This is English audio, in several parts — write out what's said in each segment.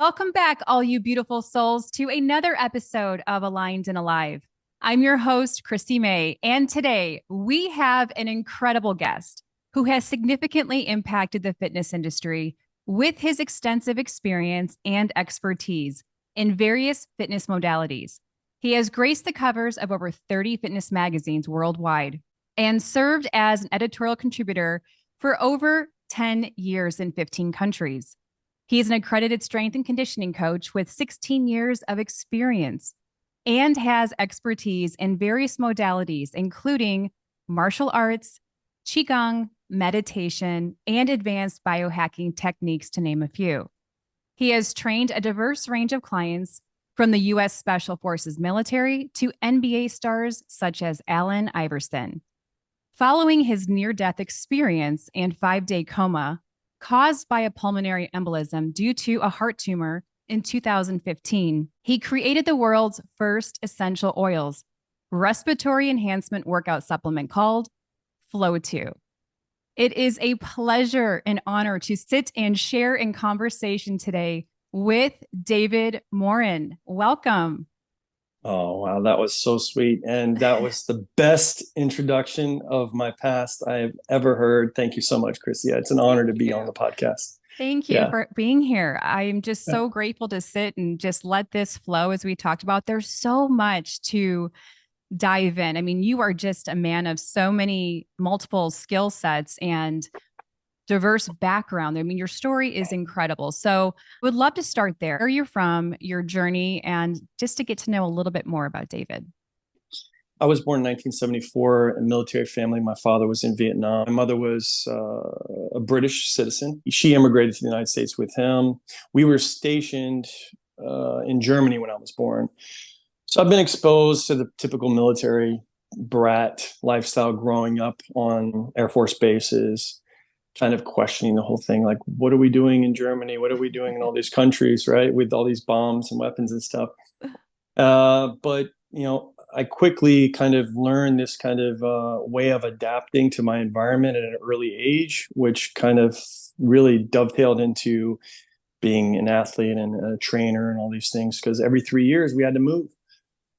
Welcome back, all you beautiful souls, to another episode of Aligned and Alive. I'm your host, Christy May, and today we have an incredible guest who has significantly impacted the fitness industry with his extensive experience and expertise in various fitness modalities. He has graced the covers of over 30 fitness magazines worldwide and served as an editorial contributor for over 10 years in 15 countries. He is an accredited strength and conditioning coach with 16 years of experience and has expertise in various modalities, including martial arts, Qigong, meditation, and advanced biohacking techniques, to name a few. He has trained a diverse range of clients from the U.S. Special Forces military to NBA stars such as Allen Iverson. Following his near-death experience and 5-day coma, caused by a pulmonary embolism due to a heart tumor in 2015, he created the world's first essential oils respiratory enhancement workout supplement called Flow2. It is a pleasure and honor to sit and share in conversation today with David Morin. Welcome. Oh, wow. That was so sweet. And that was the best introduction of my past I have ever heard. Thank you so much, Chris. Yeah, it's an honor to Thank be you. on the podcast. Thank you Yeah. for being here. I'm just so grateful to sit and just let this flow as we talked about. There's so much to dive in. I mean, you are just a man of so many multiple skill sets and diverse background. I mean, your story is incredible. So, would love to start there. Where you're from, your journey, and just to get to know a little bit more about David. I was born in 1974 in a military family. My father was in Vietnam. My mother was a British citizen. She immigrated to the United States with him. We were stationed in Germany when I was born. So I've been exposed to the typical military brat lifestyle growing up on Air Force bases, kind of questioning the whole thing. Like, what are we doing in Germany? What are we doing in all these countries, right? With all these bombs and weapons and stuff. But, I quickly kind of learned this kind of way of adapting to my environment at an early age, which kind of really dovetailed into being an athlete and a trainer and all these things. Because every 3 years we had to move.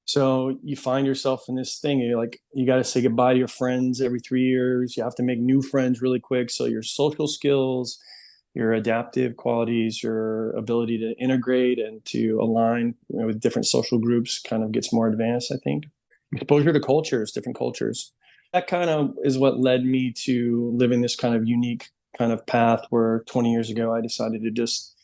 So you find yourself in this thing. You're like, you got to say goodbye to your friends every 3 years. You have to make new friends really quick. So your social skills, your adaptive qualities, your ability to integrate and to align with different social groups kind of gets more advanced, I think. Exposure to cultures, different cultures. That kind of is what led me to living this kind of unique kind of path where 20 years ago I decided to just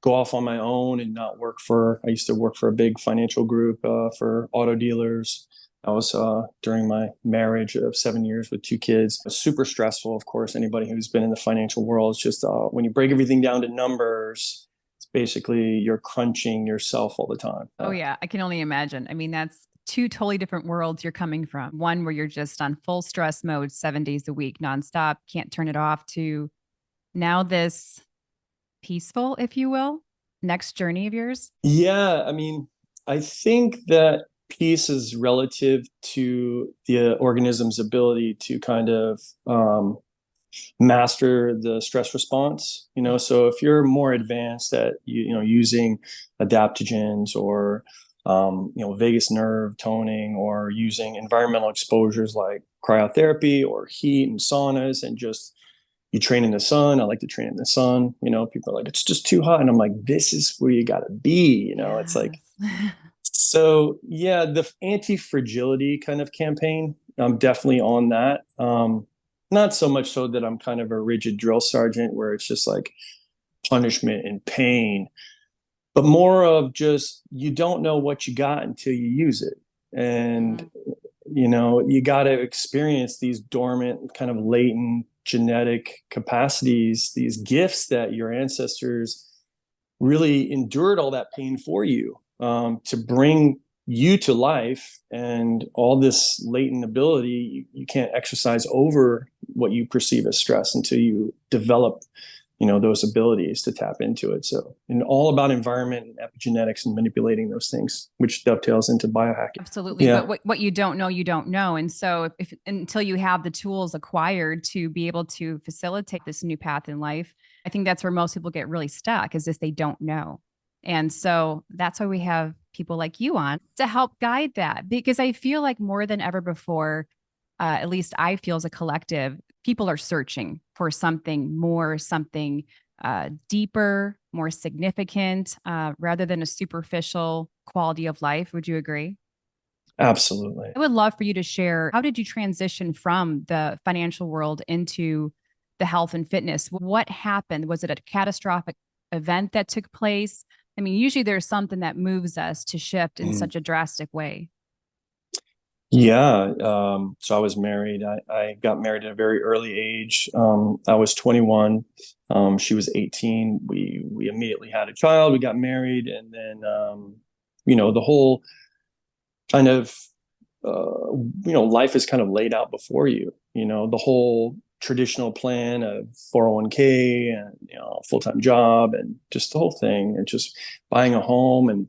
go off on my own and not work for, I used to work for a big financial group for auto dealers. I was during my marriage of 7 years with two kids. It was super stressful, of course. Anybody who's been in the financial world, it's just when you break everything down to numbers, it's basically you're crunching yourself all the time. Oh, yeah. I can only imagine. I mean, that's two totally different worlds you're coming from. One where you're just on full stress mode 7 days a week, nonstop, can't turn it off, to now this peaceful, if you will, next journey of yours. Yeah, I mean, I think that peace is relative to the organism's ability to kind of master the stress response. So if you're more advanced at using adaptogens or vagus nerve toning or using environmental exposures like cryotherapy or heat and saunas and just you train in the sun. I like to train in the sun. People are like, it's just too hot. And I'm like, this is where you got to be. It's like, Yes. so yeah, the anti-fragility kind of campaign, I'm definitely on that. Not so much so that I'm kind of a rigid drill sergeant where it's just like punishment and pain, but more of just, you don't know what you got until you use it. And, you got to experience these dormant kind of latent genetic capacities, these gifts that your ancestors really endured all that pain for you to bring you to life, and all this latent ability you can't exercise over what you perceive as stress until you develop those abilities to tap into it. So, and all about environment and epigenetics and manipulating those things, which dovetails into biohacking. Absolutely. Yeah. But what you don't know, you don't know. And so if until you have the tools acquired to be able to facilitate this new path in life, I think that's where most people get really stuck, is if they don't know. And so that's why we have people like you on to help guide that, because I feel like more than ever before, at least I feel as a collective, people are searching for something more, something deeper, more significant, rather than a superficial quality of life. Would you agree? Absolutely. I would love for you to share, how did you transition from the financial world into the health and fitness? What happened? Was it a catastrophic event that took place? I mean, usually there's something that moves us to shift in Mhm. such a drastic way. Yeah. So I was married. I got married at a very early age. I was 21. She was 18. We immediately had a child. We got married, and then the whole kind of life is kind of laid out before you. The whole traditional plan of 401k and full-time job and just the whole thing, and just buying a home. And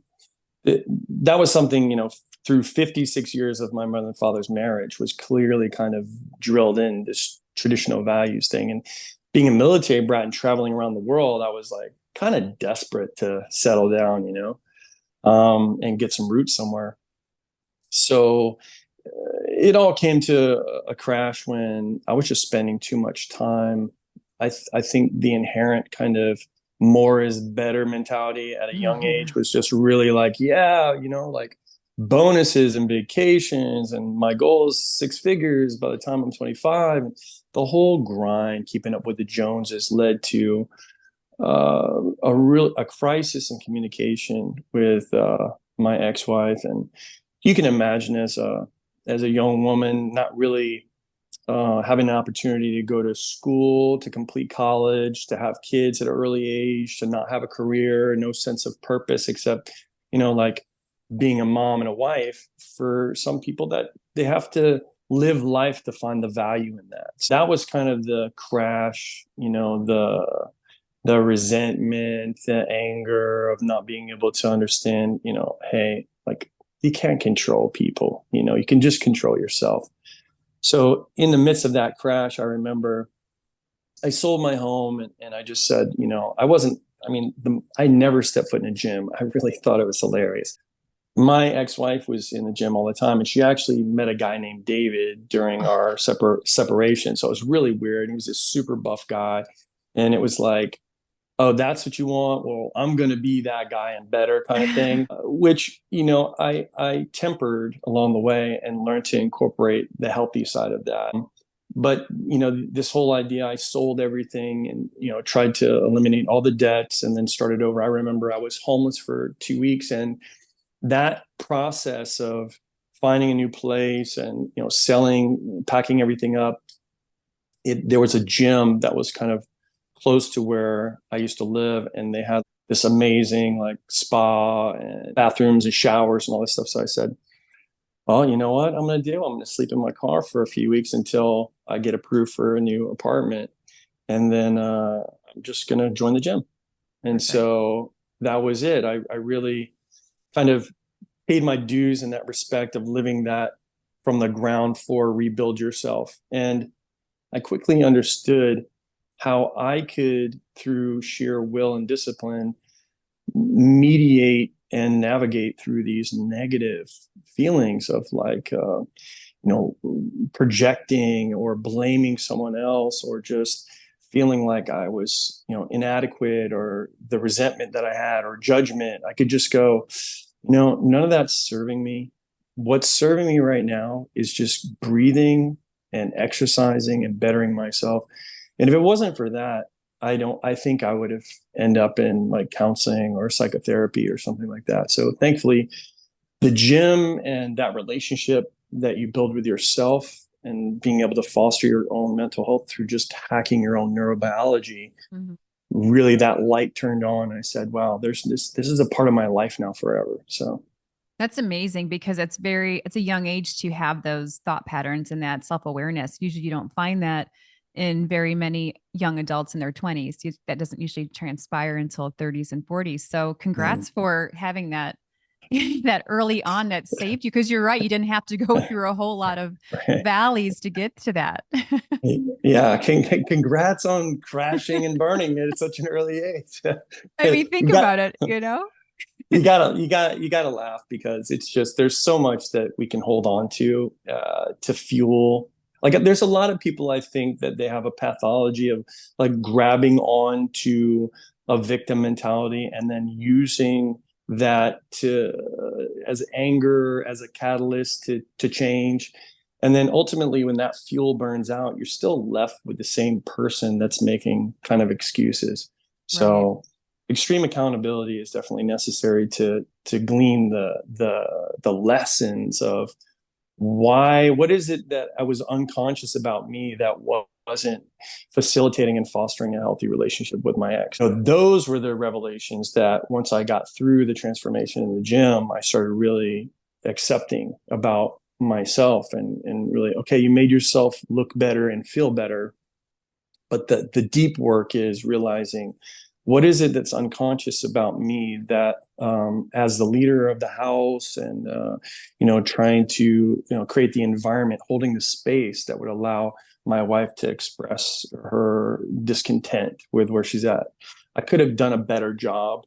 that was something, through 56 years of my mother and father's marriage, was clearly kind of drilled in, this traditional values thing. And being a military brat and traveling around the world, I was like kind of desperate to settle down, and get some roots somewhere. So it all came to a crash when I was just spending too much time. I think the inherent kind of more is better mentality at a young age was just really like, yeah, like bonuses and vacations. And my goal is six figures by the time I'm 25. The whole grind, keeping up with the Joneses, led to a crisis in communication with my ex-wife. And you can imagine, as a young woman, not really having an opportunity to go to school, to complete college, to have kids at an early age, to not have a career, no sense of purpose except, like being a mom and a wife. For some people, that they have to live life to find the value in that. So that was kind of the crash, the resentment, the anger of not being able to understand, hey, like, you can't control people, you can just control yourself. So in the midst of that crash, I remember I sold my home, and I just said, I never stepped foot in a gym. I really thought it was hilarious. My ex-wife was in the gym all the time, and she actually met a guy named David during our separation. So it was really weird. He was this super buff guy. And it was like, oh, that's what you want? Well, I'm going to be that guy and better, kind of thing, which, I tempered along the way and learned to incorporate the healthy side of that. But, this whole idea, I sold everything and, tried to eliminate all the debts and then started over. I remember I was homeless for 2 weeks, and that process of finding a new place and, selling, packing everything up, there was a gym that was kind of close to where I used to live, and they had this amazing like spa and bathrooms and showers and all this stuff. So I said, well, you know what I'm going to do? I'm going to sleep in my car for a few weeks until I get approved for a new apartment. And then I'm just going to join the gym. And so that was it. I really kind of paid my dues in that respect of living that from the ground floor, rebuild yourself. And I quickly understood how I could, through sheer will and discipline, mediate and navigate through these negative feelings of like, projecting or blaming someone else, or just feeling like I was, inadequate, or the resentment that I had, or judgment. I could just go, none of that's serving me. What's serving me right now is just breathing and exercising and bettering myself. And if it wasn't for that, I think I would have end up in like counseling or psychotherapy or something like that. So thankfully, the gym and that relationship that you build with yourself and being able to foster your own mental health through just hacking your own neurobiology, really that light turned on. I said, wow, this is a part of my life now forever. So That's amazing, because it's a young age to have those thought patterns and that self-awareness. Usually you don't find that in very many young adults in their 20s. That doesn't usually transpire until 30s and 40s. So congrats for having that that early on that saved you, because you're right, you didn't have to go through a whole lot of valleys to get to that. Yeah, congrats on crashing and burning at such an early age. I mean, think Got about it. you gotta laugh because it's just there's so much that we can hold on to fuel. Like there's a lot of people I think that they have a pathology of like grabbing on to a victim mentality and then using that to as anger as a catalyst to change. And then ultimately when that fuel burns out, you're still left with the same person that's making kind of excuses. Right. So extreme accountability is definitely necessary to glean the lessons of what is it that I was unconscious about me that wasn't facilitating and fostering a healthy relationship with my ex. So those were the revelations that once I got through the transformation in the gym, I started really accepting about myself and really, okay, you made yourself look better and feel better. But the deep work is realizing what is it that's unconscious about me that as the leader of the house and trying to create the environment, holding the space that would allow my wife to express her discontent with where she's at. I could have done a better job.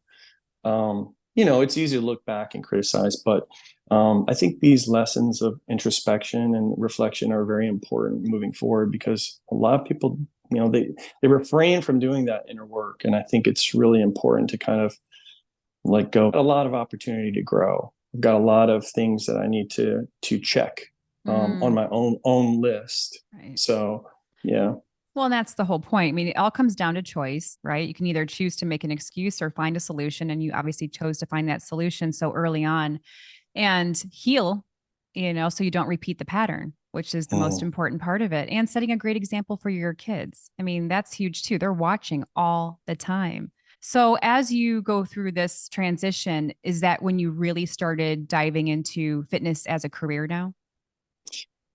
It's easy to look back and criticize, but I think these lessons of introspection and reflection are very important moving forward because a lot of people, they refrain from doing that inner work, and I think it's really important to kind of let go. A lot of opportunity to grow. I've got a lot of things that I need to check on my own list. Right. So yeah. Well, and that's the whole point. I mean, it all comes down to choice, right? You can either choose to make an excuse or find a solution. And you obviously chose to find that solution so early on and heal, so you don't repeat the pattern, which is the most Mm. important part of it. And setting a great example for your kids. I mean, that's huge too. They're watching all the time. So as you go through this transition, is that when you really started diving into fitness as a career now?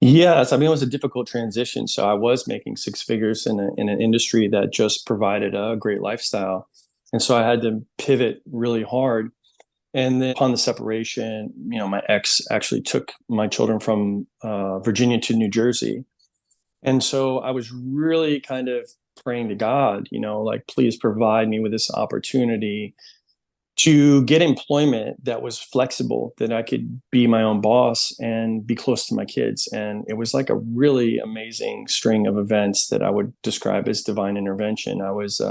Yes, I mean it was a difficult transition. So I was making six figures in an industry that just provided a great lifestyle, and so I had to pivot really hard. And then upon the separation, my ex actually took my children from Virginia to New Jersey, and so I was really kind of praying to God, like please provide me with this opportunity to get employment that was flexible, that I could be my own boss and be close to my kids. And it was like a really amazing string of events that I would describe as divine intervention. I was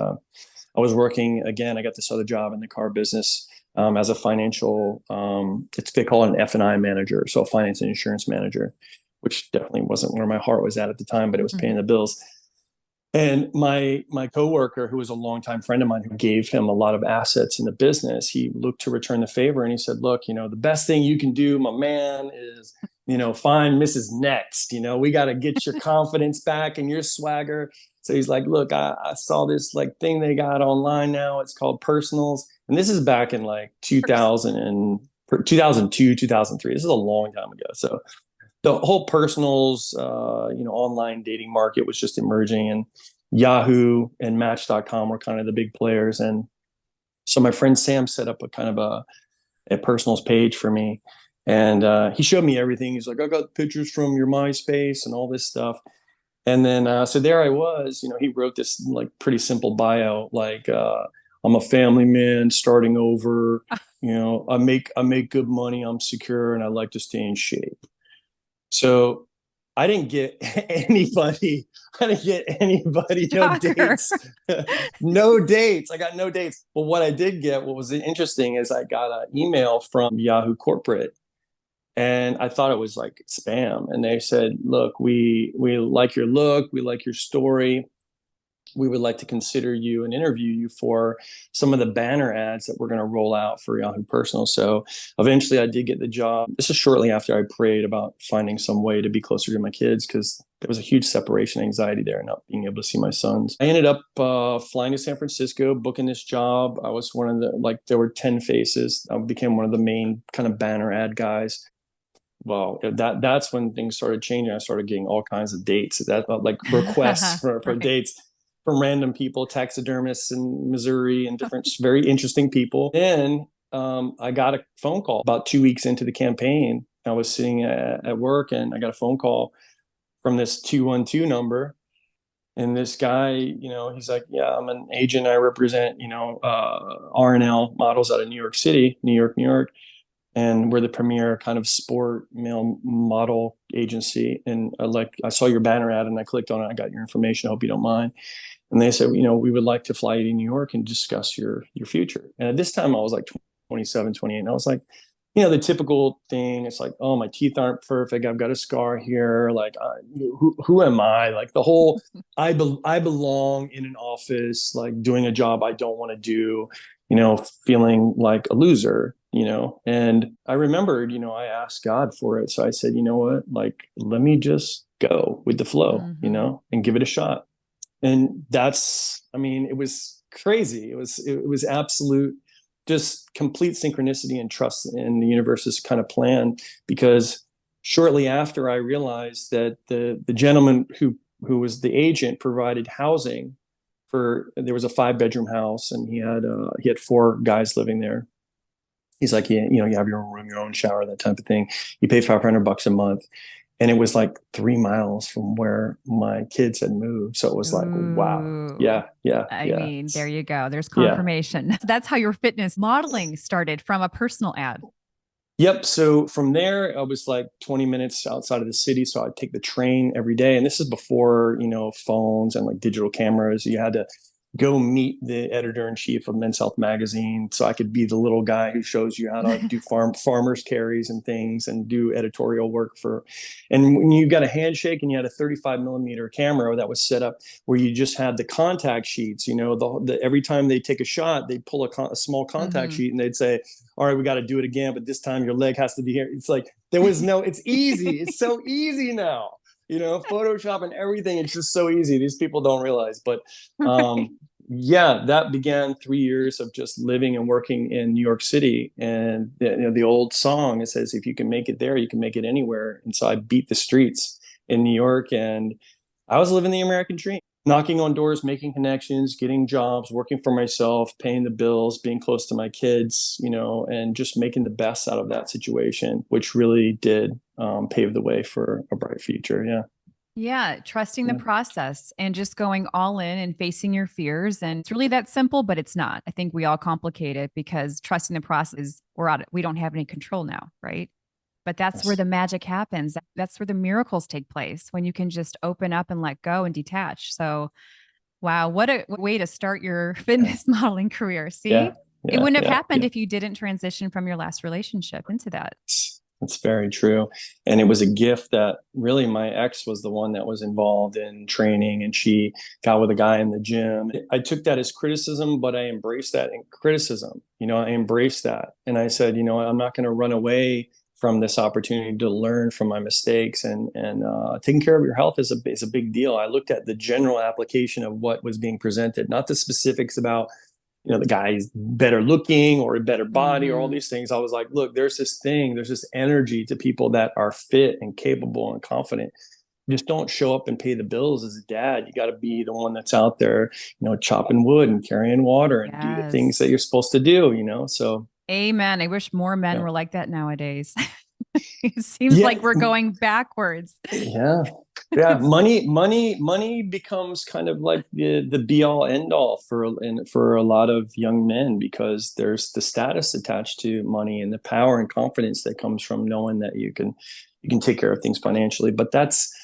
working again. I got this other job in the car business as a financial. They call it an F&I manager, so a finance and insurance manager, which definitely wasn't where my heart was at the time, but it was paying the bills. And my coworker, who was a longtime friend of mine, who gave him a lot of assets in the business, he looked to return the favor, and he said, "Look, the best thing you can do, my man, is find Mrs. Next. We got to get your confidence back and your swagger." So he's like, "Look, I saw this like thing they got online now. It's called Personals, and this is back in like 2000 and 2002, 2003. This is a long time ago. So the whole Personals, online dating market was just emerging, and Yahoo and Match.com were kind of the big players. And so my friend Sam set up a kind of a Personals page for me, and he showed me everything. He's like, "I got pictures from your MySpace and all this stuff." And then so there I was. He wrote this like pretty simple bio, like I'm a family man starting over. I make good money. I'm secure, and I like to stay in shape. So I didn't get anybody. I didn't get anybody. No Shocker. dates. No dates. I got no dates. But what I did get, what was interesting, is I got an email from Yahoo Corporate, and I thought it was like spam. And they said, "Look, we like your look. We like your story. We would like to consider you and interview you for some of the banner ads that we're going to roll out for Yahoo Personal." So eventually I did get the job. This is shortly after I prayed about finding some way to be closer to my kids because there was a huge separation anxiety there, not being able to see my sons. I ended up flying to San Francisco, booking this job. I was one of there were 10 faces. I became one of the main kind of banner ad guys. Well, that's when things started changing. I started getting all kinds of dates, that like requests for Right. dates from random people, taxidermists in Missouri, and different very interesting people. Then I got a phone call about 2 weeks into the campaign. I was sitting at work, and I got a phone call from this 212 number, And this guy, he's like, yeah, I'm an agent. I represent, R&L models out of New York City, New York, New York. And we're the premier kind of sport male model agency. And like, I saw your banner ad and I clicked on it. I got your information. I hope you don't mind. And they said, we would like to fly you to New York and discuss your future. And at this time I was like 27, 28. And I was like, the typical thing. It's like, oh, my teeth aren't perfect. I've got a scar here. Like, who am I? Like the whole, I belong in an office, like doing a job I don't want to do, feeling like a loser, and I remembered, I asked God for it. So I said, you know what, like, let me just go with the flow, and give it a shot. And it was crazy. It was absolute, just complete synchronicity and trust in the universe's kind of plan. Because shortly after, I realized that the gentleman who was the agent provided housing there was a 5-bedroom house, and he had 4 guys living there. He's like, yeah, you have your own room, your own shower, that type of thing. You pay $500 a month. And it was like 3 miles from where my kids had moved. So it was like, wow. Yeah. Yeah. I Yeah. mean, there you go. There's Yeah. confirmation. That's how your fitness modeling started, from a personal ad. Yep. So from there, I was like 20 minutes outside of the city. So I'd take the train every day. And this is before, phones and like digital cameras. You had to go meet the editor-in-chief of Men's Health magazine, so I could be the little guy who shows you how to do farmers carries and things, and do editorial work and when you got a handshake and you had a 35 millimeter camera that was set up where you just had the contact sheets, every time they take a shot, they pull a small contact sheet and they'd say, all right, we got to do it again, but this time your leg has to be here. It's like, it's easy. It's so easy now. Photoshop and everything. It's just so easy. These people don't realize. But yeah, that began 3 years of just living and working in New York City. And the old song, it says, if you can make it there, you can make it anywhere. And so I beat the streets in New York, and I was living the American dream, knocking on doors, making connections, getting jobs, working for myself, paying the bills, being close to my kids, and just making the best out of that situation, which really did pave the way for a bright future. Yeah. Yeah, trusting the process and just going all in and facing your fears. And it's really that simple, but it's not. I think we all complicate it, because trusting the process, we don't have any control now, right? But that's where the magic happens. That's where the miracles take place, when you can just open up and let go and detach. So, wow, what a way to start your fitness modeling career. See, it wouldn't have happened if you didn't transition from your last relationship into that. That's very true. And it was a gift that really my ex was the one that was involved in training, and she got with a guy in the gym. I took that as criticism, but I embraced that in criticism. I embraced that. And I said, I'm not going to run away from this opportunity to learn from my mistakes, and taking care of your health is a big deal. I looked at the general application of what was being presented, not the specifics about the guy's better looking or a better body or all these things. I was like, look, there's this energy to people that are fit and capable and confident. Just don't show up and pay the bills as a dad. You got to be the one that's out there, chopping wood and carrying water and do the things that you're supposed to do, So. Amen. I wish more men were like that nowadays. It seems like we're going backwards. Yeah. Money becomes kind of like the be all end all for a lot of young men, because there's the status attached to money and the power and confidence that comes from knowing that you can take care of things financially. But that's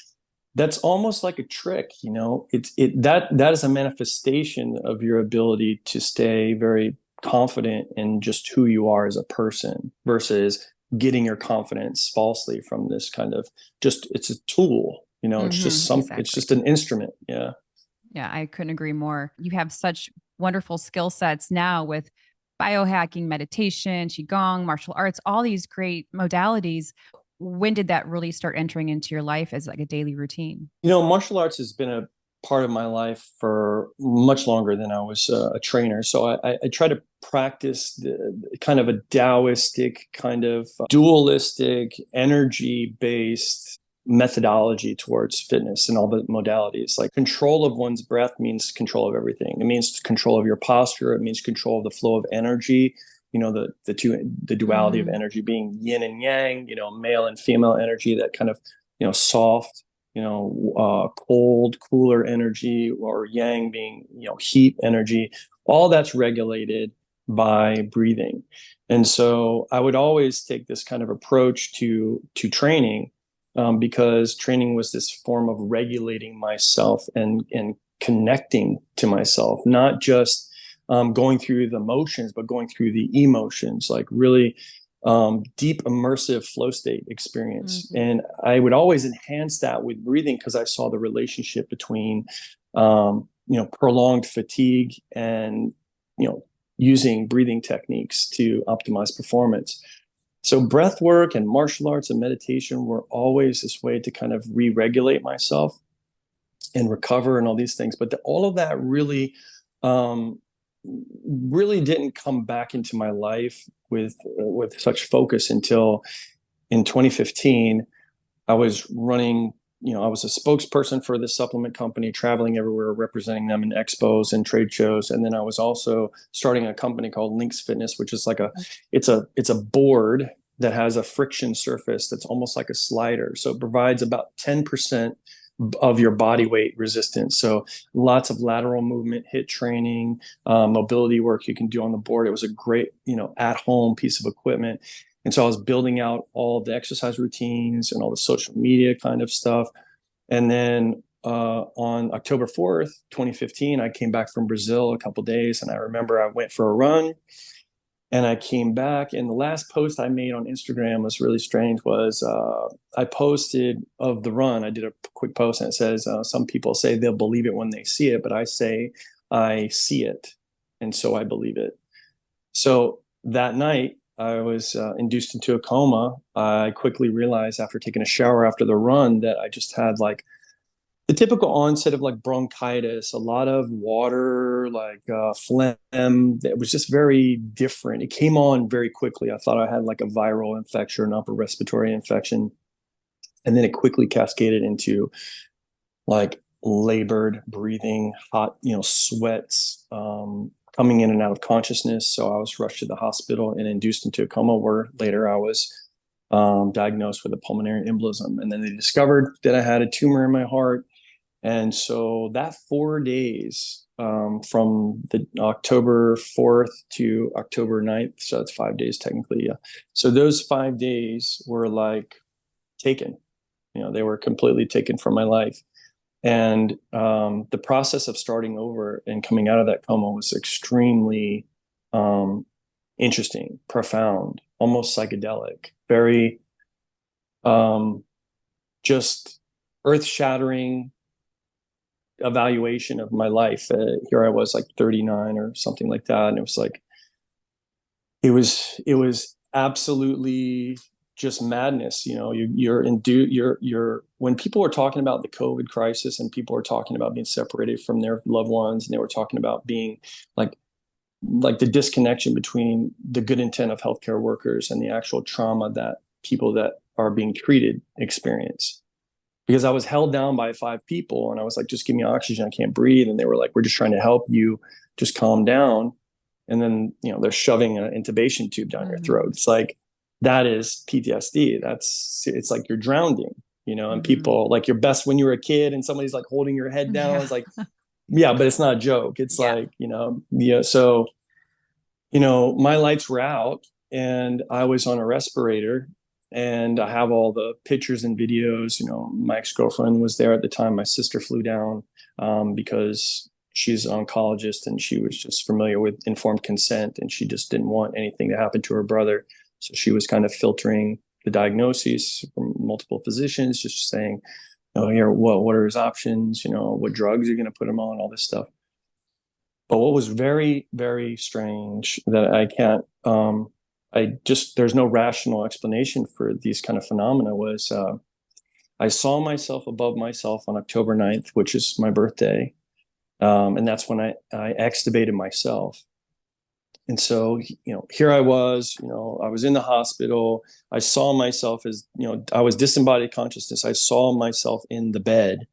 almost like a trick, that is a manifestation of your ability to stay very confident in just who you are as a person, versus getting your confidence falsely from this kind of it's a tool, it's just it's just an instrument. Yeah. Yeah. I couldn't agree more. You have such wonderful skill sets now with biohacking, meditation, Qigong, martial arts, all these great modalities. When did that really start entering into your life as like a daily routine? Martial arts has been a part of my life for much longer than I was a trainer. So I try to practice the kind of a Taoistic, kind of dualistic, energy-based methodology towards fitness and all the modalities. Like, control of one's breath means control of everything. It means control of your posture. It means control of the flow of energy. The duality of energy being yin and yang, male and female energy, that kind of, soft cold, cooler energy, or yang being, heat energy. All that's regulated by breathing. And so I would always take this kind of approach to training, because training was this form of regulating myself and connecting to myself, not just going through the motions, but going through the emotions, like really deep immersive flow state experience. Mm-hmm. And I would always enhance that with breathing because I saw the relationship between, prolonged fatigue and, using breathing techniques to optimize performance. So breath work and martial arts and meditation were always this way to kind of re-regulate myself and recover and all these things. But all of that really didn't come back into my life with such focus until in 2015. I was running, I was a spokesperson for this supplement company, traveling everywhere, representing them in expos and trade shows. And then I was also starting a company called Links Fitness, which is like it's a board that has a friction surface that's almost like a slider. So it provides about 10% of your body weight resistance. So lots of lateral movement, HIIT training, mobility work you can do on the board. It was a great, at-home piece of equipment. And so I was building out all of the exercise routines and all the social media kind of stuff. And then on October 4th, 2015, I came back from Brazil a couple of days. And I remember I went for a run and I came back. And the last post I made on Instagram was really strange, was I posted of the run. I did a quick post and it says, some people say they'll believe it when they see it, but I say I see it. And so I believe it. So that night, I was induced into a coma. I quickly realized after taking a shower after the run that I just had like the typical onset of like bronchitis, a lot of water, like phlegm. It was just very different. It came on very quickly. I thought I had like a viral infection, an upper respiratory infection. And then it quickly cascaded into like labored breathing, hot, sweats, coming in and out of consciousness. So I was rushed to the hospital and induced into a coma, where later I was diagnosed with a pulmonary embolism. And then they discovered that I had a tumor in my heart. And so that 4 days, from the October 4th to October 9th, so that's 5 days technically. Yeah. So those 5 days were like taken, they were completely taken from my life. And the process of starting over and coming out of that coma was extremely interesting, profound, almost psychedelic, very just earth-shattering evaluation of my life. Here I was like 39 or something like that. And it was like, it was absolutely just madness. You're when people were talking about the COVID crisis and people were talking about being separated from their loved ones, and they were talking about being like the disconnection between the good intent of healthcare workers and the actual trauma that people that are being treated experience. Because I was held down by 5 people and I was like, just give me oxygen, I can't breathe. And they were like, we're just trying to help you, just calm down. And then, they're shoving an intubation tube down your throat. It's like, that is PTSD. It's like you're drowning, and people like your best when you were a kid and somebody's like holding your head down. It's like, yeah, but it's not a joke. It's like, so, my lights were out and I was on a respirator, and I have all the pictures and videos. My ex-girlfriend was there at the time. My sister flew down because she's an oncologist and she was just familiar with informed consent, and she just didn't want anything to happen to her brother. So she was kind of filtering the diagnoses from multiple physicians, just saying, here, what are his options? What drugs are you going to put him on? All this stuff. But what was very, very strange that I can't, there's no rational explanation for these kind of phenomena was I saw myself above myself on October 9th, which is my birthday. And that's when I extubated myself. And so, here I was, I was in the hospital. I saw myself as, I was disembodied consciousness. I saw myself in the bed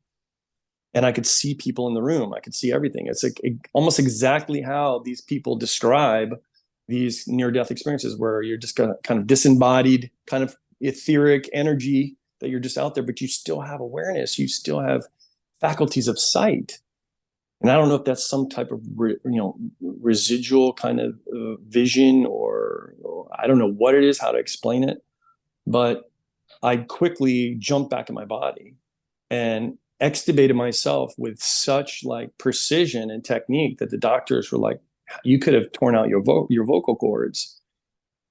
and I could see people in the room. I could see everything. It's like almost exactly how these people describe these near-death experiences, where you're just kind of disembodied, kind of etheric energy that you're just out there, but you still have awareness. You still have faculties of sight. And I don't know if that's some type of residual kind of vision, or I don't know what it is, how to explain it. But I quickly jumped back in my body and extubated myself with such like precision and technique that the doctors were like, you could have torn out your vocal cords,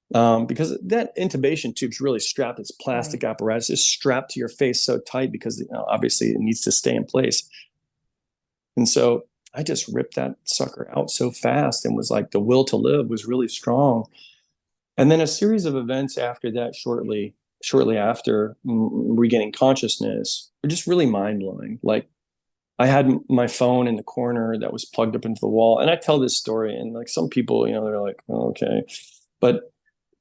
because that intubation tube's really strapped. It's plastic apparatus. It's strapped to your face so tight because obviously it needs to stay in place. And so I just ripped that sucker out so fast, and was like, the will to live was really strong. And then a series of events after that, shortly after regaining consciousness, were just really mind blowing. Like, I had my phone in the corner that was plugged up into the wall. And I tell this story, and like some people, they're like, oh, okay. But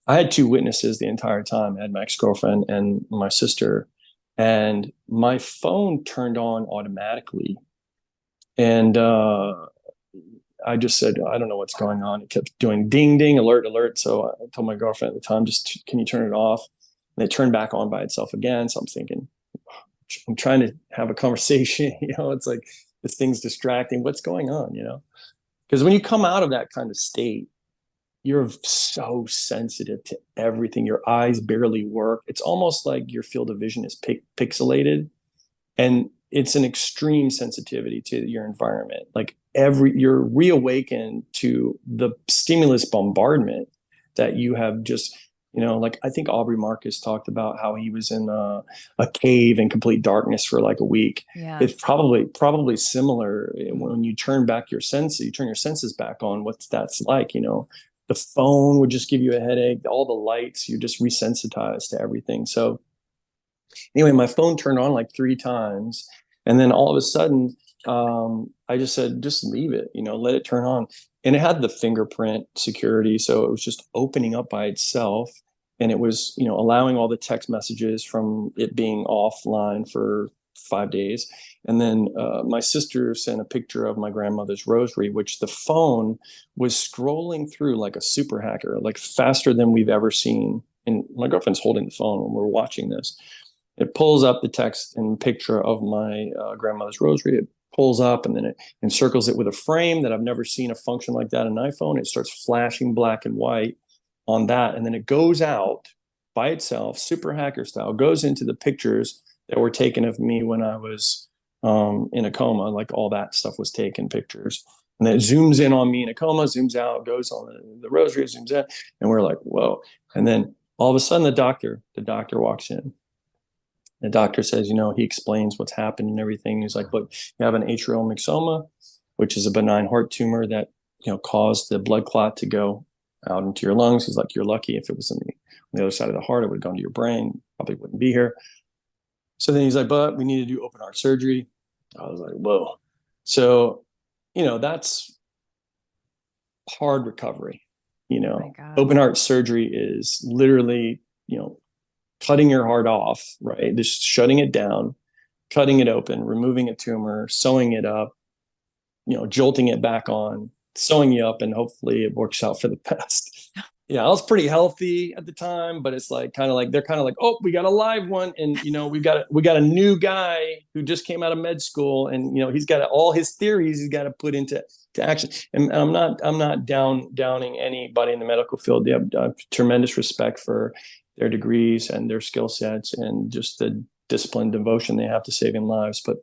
I had two witnesses the entire time. I had my ex-girlfriend and my sister, and my phone turned on automatically. And I just said, I don't know what's going on. It kept doing ding, ding, alert, alert. So I told my girlfriend at the time, just, can you turn it off? And it turned back on by itself again. So I'm thinking, I'm trying to have a conversation. It's like, this thing's distracting. What's going on? Because when you come out of that kind of state, you're so sensitive to everything. Your eyes barely work. It's almost like your field of vision is pixelated, and it's an extreme sensitivity to your environment. Like you're reawakened to the stimulus bombardment that you have just, like I think Aubrey Marcus talked about how he was in a cave in complete darkness for like a week. Yeah. It's probably similar when you turn back your senses, you turn your senses back on, what that's like. The phone would just give you a headache. All the lights, you're just resensitized to everything. So anyway, my phone turned on like 3 times. And then all of a sudden, I just said, just leave it, let it turn on. And it had the fingerprint security. So it was just opening up by itself. And it was, allowing all the text messages from it being offline for 5 days. And then my sister sent a picture of my grandmother's rosary, which the phone was scrolling through like a super hacker, like faster than we've ever seen. And my girlfriend's holding the phone when we're watching this. It pulls up the text and picture of my grandmother's rosary. It pulls up, and then it encircles it with a frame that I've never seen a function like that in an iPhone. It starts flashing black and white on that. And then it goes out by itself, super hacker style, goes into the pictures that were taken of me when I was in a coma. Like all that stuff was taken pictures. And then it zooms in on me in a coma, zooms out, goes on the rosary, zooms in. And we're like, whoa. And then all of a sudden the doctor walks in. The doctor says, he explains what's happened and everything. He's like, look, you have an atrial myxoma, which is a benign heart tumor that, caused the blood clot to go out into your lungs. He's like, you're lucky. If it was on the other side of the heart, it would have gone to your brain. Probably wouldn't be here. So then he's like, but we need to do open heart surgery. I was like, whoa. So, that's hard recovery. Open heart surgery is literally, cutting your heart off, right? Just shutting it down, cutting it open, removing a tumor, sewing it up, jolting it back on, sewing you up, and hopefully it works out for the best. Yeah, I was pretty healthy at the time, but it's like they're kind of like, oh, we got a live one, and we got a new guy who just came out of med school, and he's got all his theories he's got to put into action. And I'm not downing anybody in the medical field. They have tremendous respect for their degrees and their skill sets and just the discipline, devotion they have to saving lives. But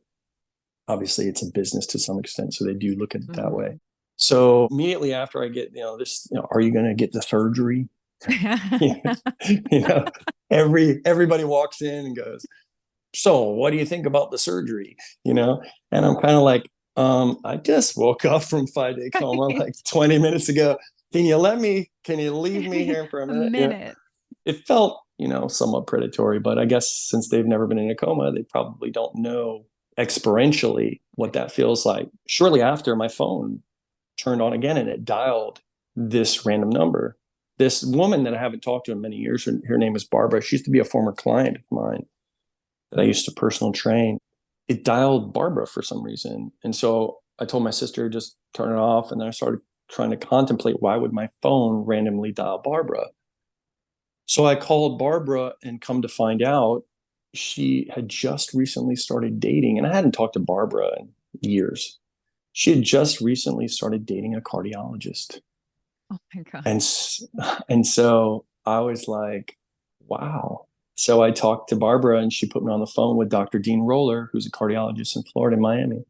obviously it's a business to some extent. So they do look at it that way. So immediately after I get, this, are you going to get the surgery? Everybody walks in and goes, so what do you think about the surgery? And I'm kind of like, I just woke up from 5-day coma like 20 minutes ago. Can you leave me here for a minute? It felt, somewhat predatory, but I guess since they've never been in a coma, they probably don't know experientially what that feels like. Shortly after, my phone turned on again, and it dialed this random number. This woman that I haven't talked to in many years, her name is Barbara. She used to be a former client of mine that I used to personal train. It dialed Barbara for some reason. And so I told my sister, just turn it off. And then I started trying to contemplate, why would my phone randomly dial Barbara? So I called Barbara, and come to find out, she had just recently started dating, and I hadn't talked to Barbara in years. She had just recently started dating a cardiologist. Oh my God. And and so I was like, wow. So I talked to Barbara and she put me on the phone with Dr. Dean Roller, who's a cardiologist in Florida, in Miami.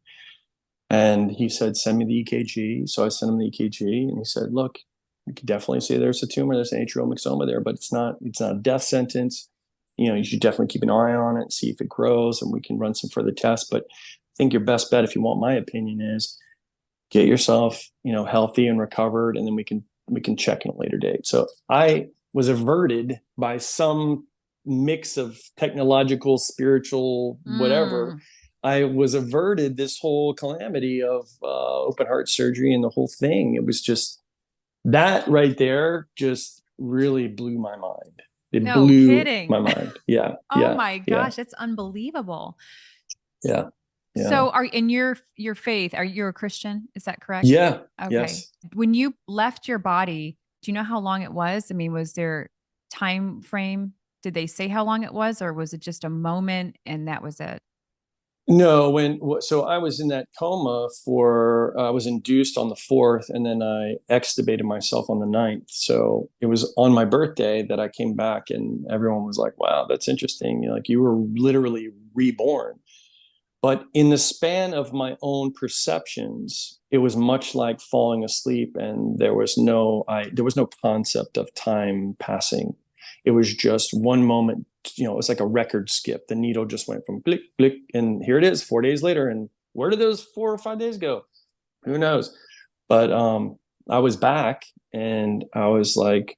And he said, send me the EKG. So I sent him the EKG and he said, look, you can definitely see there's a tumor, there's an atrial myxoma there, but it's not a death sentence. You should definitely keep an eye on it, see if it grows, and we can run some further tests. But I think your best bet, if you want my opinion, is get yourself, healthy and recovered, and then we can check in a later date. So I was averted by some mix of technological, spiritual, whatever. Mm. I was averted this whole calamity of open heart surgery and the whole thing. It was just that right there just really blew my mind. It No blew my kidding. mind. Yeah, Oh yeah, my yeah, gosh, it's unbelievable. yeah, yeah, So are in your faith, are you a Christian? Is that correct? yeah, Okay. yes. When you left your body, do you know how long it was? I mean, was there time frame? Did they say how long it was, or was it just a moment and that was it? No, so I was in that coma I was induced on the 4th and then I extubated myself on the 9th. So it was on my birthday that I came back and everyone was like, wow, that's interesting. Like you were literally reborn. But in the span of my own perceptions, it was much like falling asleep and there was no concept of time passing. It was just one moment, it was like a record skip. The needle just went from click, click, and here it is 4 days later. And where did those 4 or 5 days go? Who knows? But I was back and I was like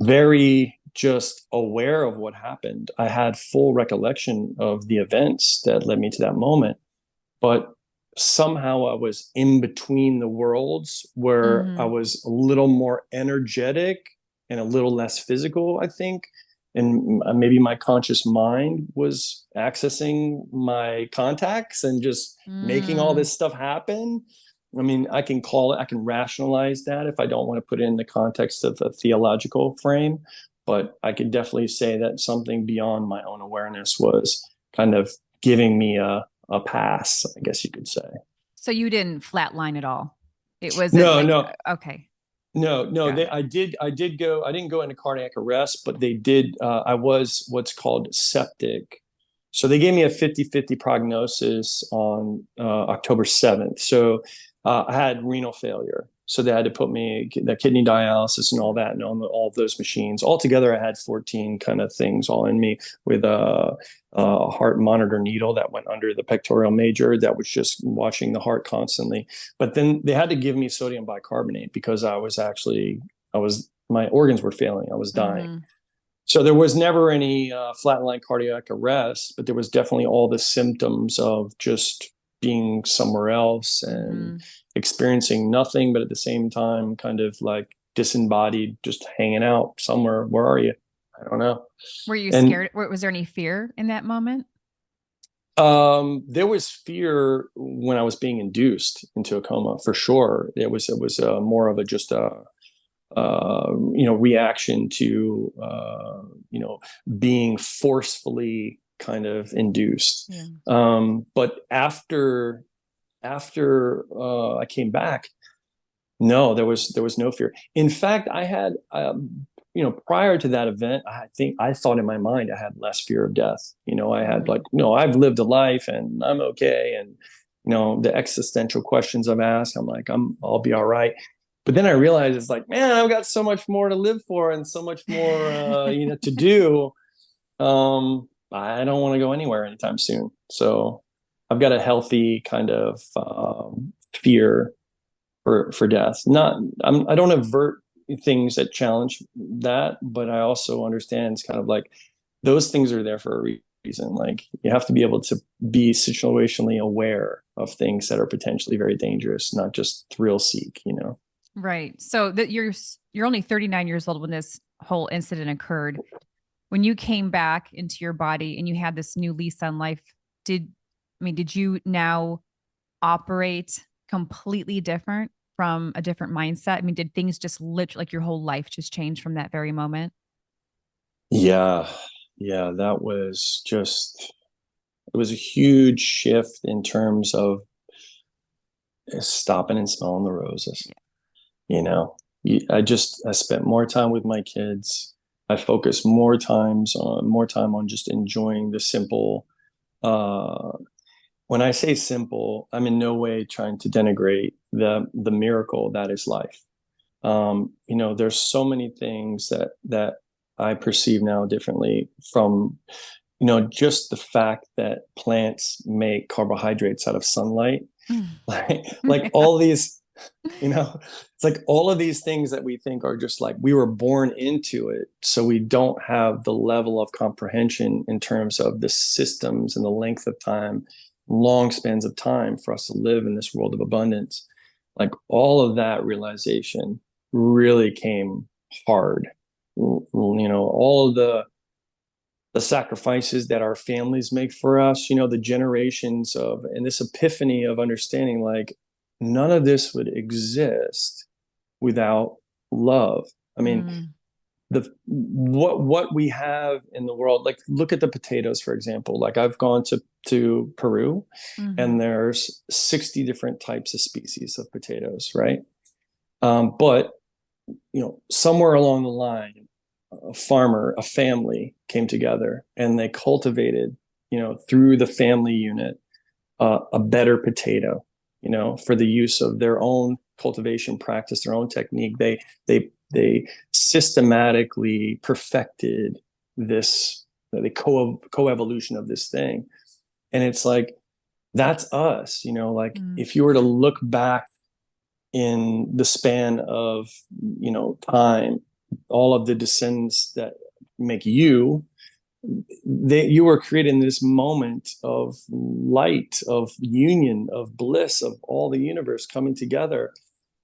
very just aware of what happened. I had full recollection of the events that led me to that moment, but somehow I was in between the worlds where I Mm-hmm. was a little more energetic and a little less physical, I think. And maybe my conscious mind was accessing my contacts and just making all Mm. this stuff happen. I mean, I can rationalize that if I don't want to put it in the context of a theological frame, but I could definitely say that something beyond my own awareness was kind of giving me a pass, I guess you could say. So you didn't flatline at all. It wasn't No, like, no, okay, no. got it. I did go. I didn't go into cardiac arrest, but they did. I was what's called septic. So they gave me a 50-50 prognosis on October 7th. So I had renal failure. So they had to put me the kidney dialysis and all that, and on all of those machines. Altogether, I had 14 kind of things all in me with a heart monitor needle that went under the pectoral major that was just watching the heart constantly. But then they had to give me sodium bicarbonate because my organs were failing. I was dying. Mm-hmm. So there was never any flatline cardiac arrest, but there was definitely all the symptoms of just being somewhere else and Mm-hmm. experiencing nothing, but at the same time, kind of like disembodied, just hanging out somewhere. Where are you? I don't know. Were you And scared? Was there any fear in that moment? there was fear when I was being induced into a coma, for sure. It was more of a just a reaction to being forcefully kind of induced. Yeah. But after I came back, no, there was no fear. In fact, I had prior to that event, I thought in my mind I had less fear of death. I had Mm-hmm. like, no, I've lived a life and I'm okay. And the existential questions I've asked, I'm like, I'll be all right. But then I realized it's like, man, I've got so much more to live for and so much more to do. I don't want to go anywhere anytime soon. So I've got a healthy kind of fear for death. I don't avert things that challenge that, but I also understand it's kind of like those things are there for a reason. Like you have to be able to be situationally aware of things that are potentially very dangerous, not just thrill seek. Right. So that you're only 39 years old when this whole incident occurred. When you came back into your body and you had this new lease on life, did you now operate completely different from a different mindset? I mean, did things just literally like your whole life just change from that very moment? Yeah. yeah, that was just, it was a huge shift in terms of stopping and smelling the roses. You know, I spent more time with my kids. I focused more time on just enjoying the simple. Uh, when I say simple, I'm in no way trying to denigrate the miracle that is life. There's so many things that I perceive now differently from, just the fact that plants make carbohydrates out of sunlight, like all these, it's like all of these things that we think are just like we were born into it. So we don't have the level of comprehension in terms of the systems and the length of time, long spans of time for us to live in this world of abundance. Like all of that realization really came hard. All of the sacrifices that our families make for us, the generations of, and this epiphany of understanding, like none of this would exist without love. I mean, what we have in the world, like look at the potatoes, for example. Like I've gone to Peru, and there's 60 different types of species of potatoes, right? But somewhere along the line, a family came together and they cultivated, through the family unit, a better potato, for the use of their own cultivation practice, their own technique. They systematically perfected this, the coevolution of this thing. And it's like, that's us, like if you were to look back in the span of, time, all of the descendants that make you, you were created in this moment of light, of union, of bliss, of all the universe coming together.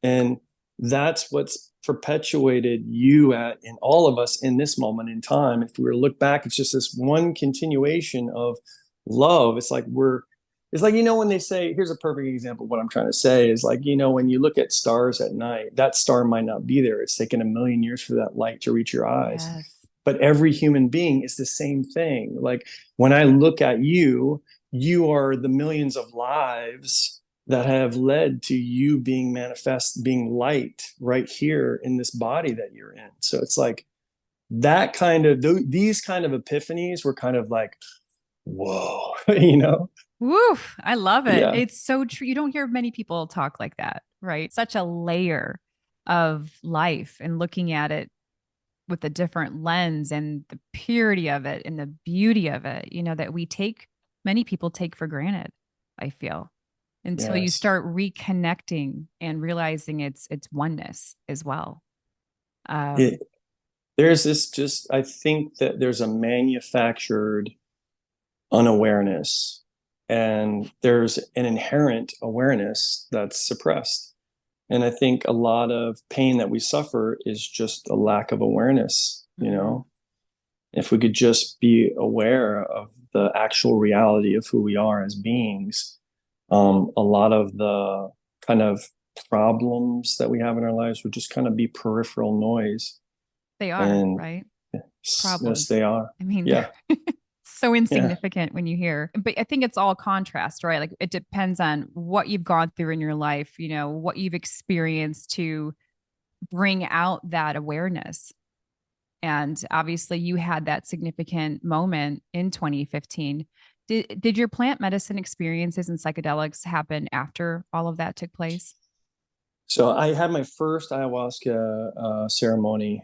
And that's what's perpetuated you in all of us in this moment in time. If we were to look back, it's just this one continuation of love. It's like, when they say, here's a perfect example of what I'm trying to say is like, when you look at stars at night, that star might not be there. It's taken 1,000,000 years for that light to reach your eyes. Yes. But every human being is the same thing. Like when I look at you, you are the millions of lives that have led to you being manifest, being light right here in this body that you're in. So it's like that kind of, these kind of epiphanies were kind of like, whoa, Woo, I love it. Yeah. It's so true. You don't hear many people talk like that, right? Such a layer of life and looking at it with a different lens and the purity of it and the beauty of it, that many people take for granted, I feel, until you Yes. start reconnecting and realizing it's oneness as well. It, there's I think that there's a manufactured unawareness and there's an inherent awareness that's suppressed. And I think a lot of pain that we suffer is just a lack of awareness, If we could just be aware of the actual reality of who we are as beings, a lot of the kind of problems that we have in our lives would just kind of be peripheral noise. They are, And right? yes, Problems. they are. I mean, Yeah. so Yeah. insignificant when you hear, but I think it's all contrast, right? Like it depends on what you've gone through in your life, what you've experienced to bring out that awareness. And obviously you had that significant moment in 2015. Did your plant medicine experiences and psychedelics happen after all of that took place? So I had my first ayahuasca ceremony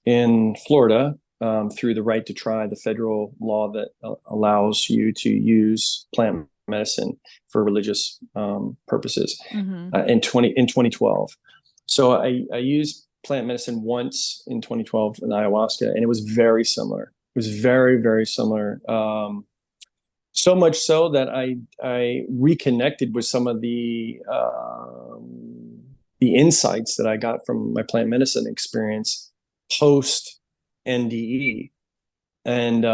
in Florida through the Right to Try, the federal law that allows you to use plant medicine for religious purposes in 2012. So I used plant medicine once in 2012 in ayahuasca, and it was very similar. It was very, very similar. So much so that I reconnected with some of the insights that I got from my plant medicine experience post NDE, and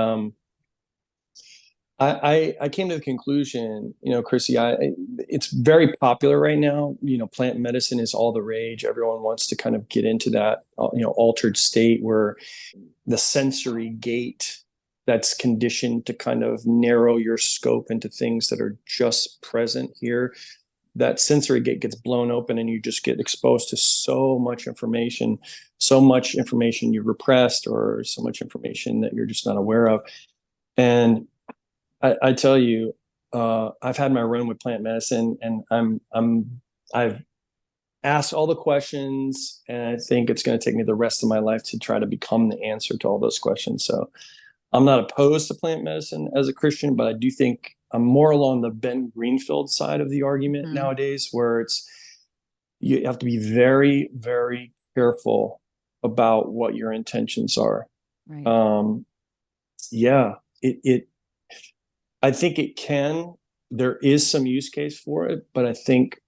I came to the conclusion, Chrissy, it's very popular right now. Plant medicine is all the rage. Everyone wants to kind of get into that, altered state where the sensory gate that's conditioned to kind of narrow your scope into things that are just present here. That sensory gate gets blown open and you just get exposed to so much information you repressed or so much information that you're just not aware of. And I tell you, I've had my run with plant medicine, and I've asked all the questions, and I think it's going to take me the rest of my life to try to become the answer to all those questions. So I'm not opposed to plant medicine as a Christian, but I do think I'm more along the Ben Greenfield side of the argument nowadays, where you have to be very, very careful about what your intentions are. Right. Yeah, I think there is some use case for it, but I think,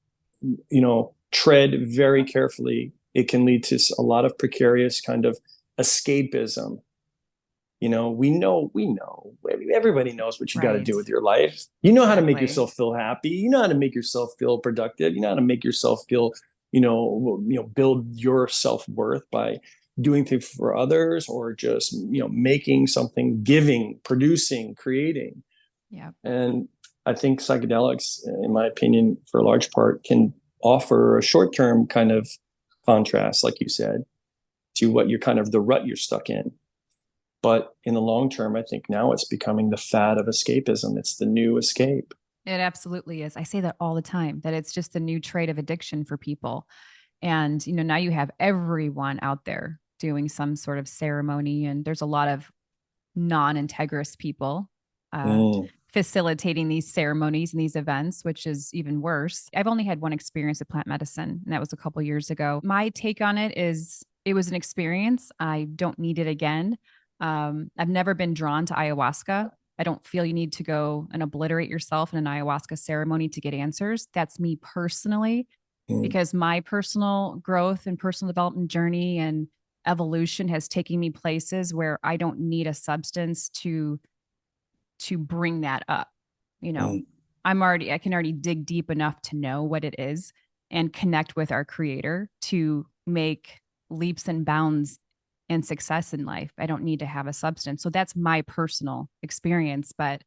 tread very carefully. It can lead to a lot of precarious kind of escapism. Everybody knows what you got to do with your life. You know how to make yourself feel happy. You know how to make yourself feel productive. You know how to make yourself feel, build your self-worth by doing things for others, or just, making something, giving, producing, creating. Yeah. And I think psychedelics, in my opinion, for a large part, can offer a short-term kind of contrast, like you said, to what you're kind of the rut you're stuck in. But in the long term, I think now it's becoming the fad of escapism. It's the new escape. It absolutely is. I say that all the time, that it's just the new trait of addiction for people. And, now you have everyone out there doing some sort of ceremony, and there's a lot of non-integrous people facilitating these ceremonies and these events, which is even worse. I've only had one experience with plant medicine, and that was a couple years ago. My take on it is it was an experience. I don't need it again. I've never been drawn to ayahuasca. I don't feel you need to go and obliterate yourself in an ayahuasca ceremony to get answers. That's me personally, because my personal growth and personal development I evolution has taken me places where I don't need a substance to bring that up. I can already dig deep enough to know what it is and connect with our creator to make leaps and bounds and success in life. I don't need to have a substance. So that's my personal experience. But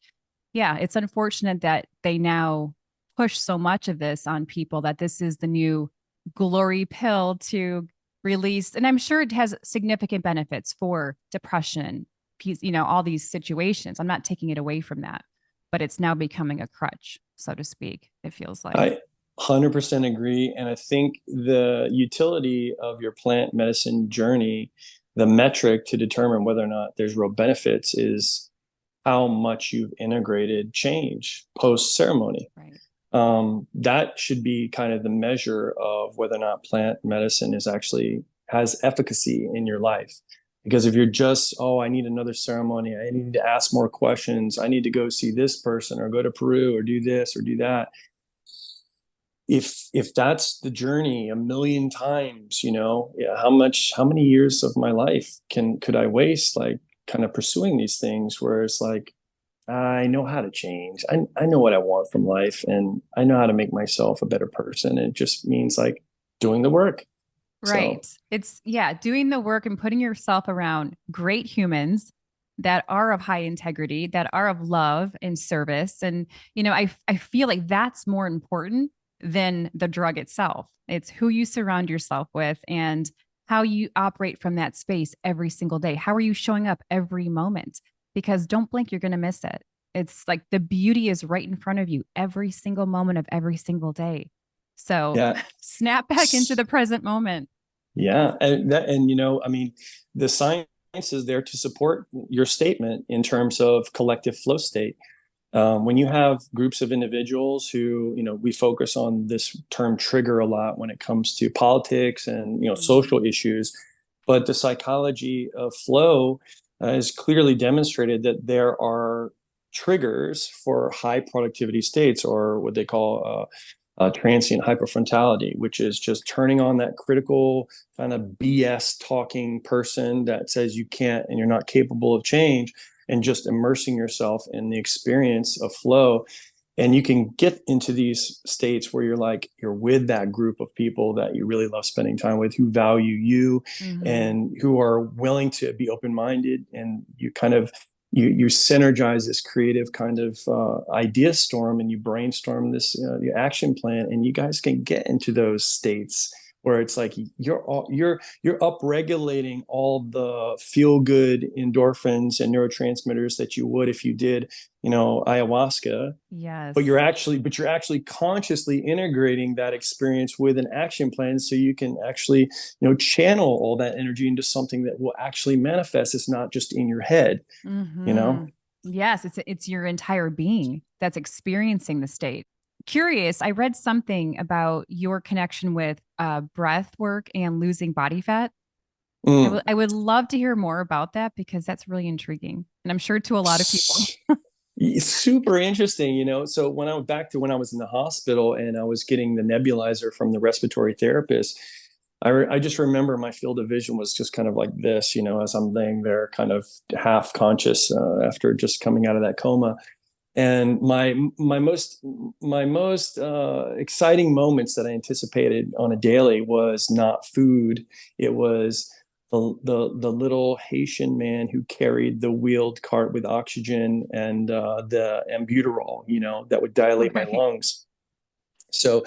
yeah, it's unfortunate that they now push so much of this on people, that this is the new glory pill to release. And I'm sure it has significant benefits for depression, all these situations. I'm not taking it away from that, but it's now becoming a crutch, so to speak, it feels like. I 100% agree. And I think the utility of your plant medicine journey, the metric to determine whether or not there's real benefits, is how much you've integrated change post ceremony. Right. That should be kind of the measure of whether or not plant medicine has efficacy in your life. Because if you're just, I need another ceremony, I need to ask more questions, I need to go see this person or go to Peru or do this or do that. If that's the journey a million times, how many years of my life could I waste, like, kind of pursuing these things where it's like, I know how to change. I know what I want from life, and I know how to make myself a better person. It just means like doing the work. Right. So, it's doing the work and putting yourself around great humans that are of high integrity, that are of love and service. And, I feel like that's more important than the drug itself. It's who you surround yourself with and how you operate from that space every single day. How are you showing up every moment? Because don't blink, you're going to miss it. It's like the beauty is right in front of you every single moment of every single day. So snap back into the present moment. Yeah. The science is there to support your statement in terms of collective flow state. When you have groups of individuals who, we focus on this term trigger a lot when it comes to politics and, social issues, but the psychology of flow has clearly demonstrated that there are triggers for high productivity states, or what they call transient hyperfrontality, which is just turning on that critical kind of BS talking person that says you can't and you're not capable of change. and just immersing yourself in the experience of flow. And you can get into these states where you're with that group of people that you really love spending time with, who value you and who are willing to be open-minded, and you kind of you synergize this creative kind of idea storm, and you brainstorm this the action plan, and you guys can get into those states where it's like you're upregulating all the feel good endorphins and neurotransmitters that you would if you did, ayahuasca. Yes. But you're actually consciously integrating that experience with an action plan, so you can actually, channel all that energy into something that will actually manifest. It's not just in your head, Yes, it's your entire being that's experiencing the state. Curious, I read something about your connection with breath work and losing body fat. I would love to hear more about that, because that's really intriguing, and I'm sure to a lot of people. It's super interesting, So when I went back to when I was in the hospital and I was getting the nebulizer from the respiratory therapist, I just remember my field of vision was just kind of like this, as I'm laying there kind of half conscious after just coming out of that coma. And my most exciting moments that I anticipated on a daily was not food. It was the little Haitian man who carried the wheeled cart with oxygen and the albuterol, that would dilate my lungs. So,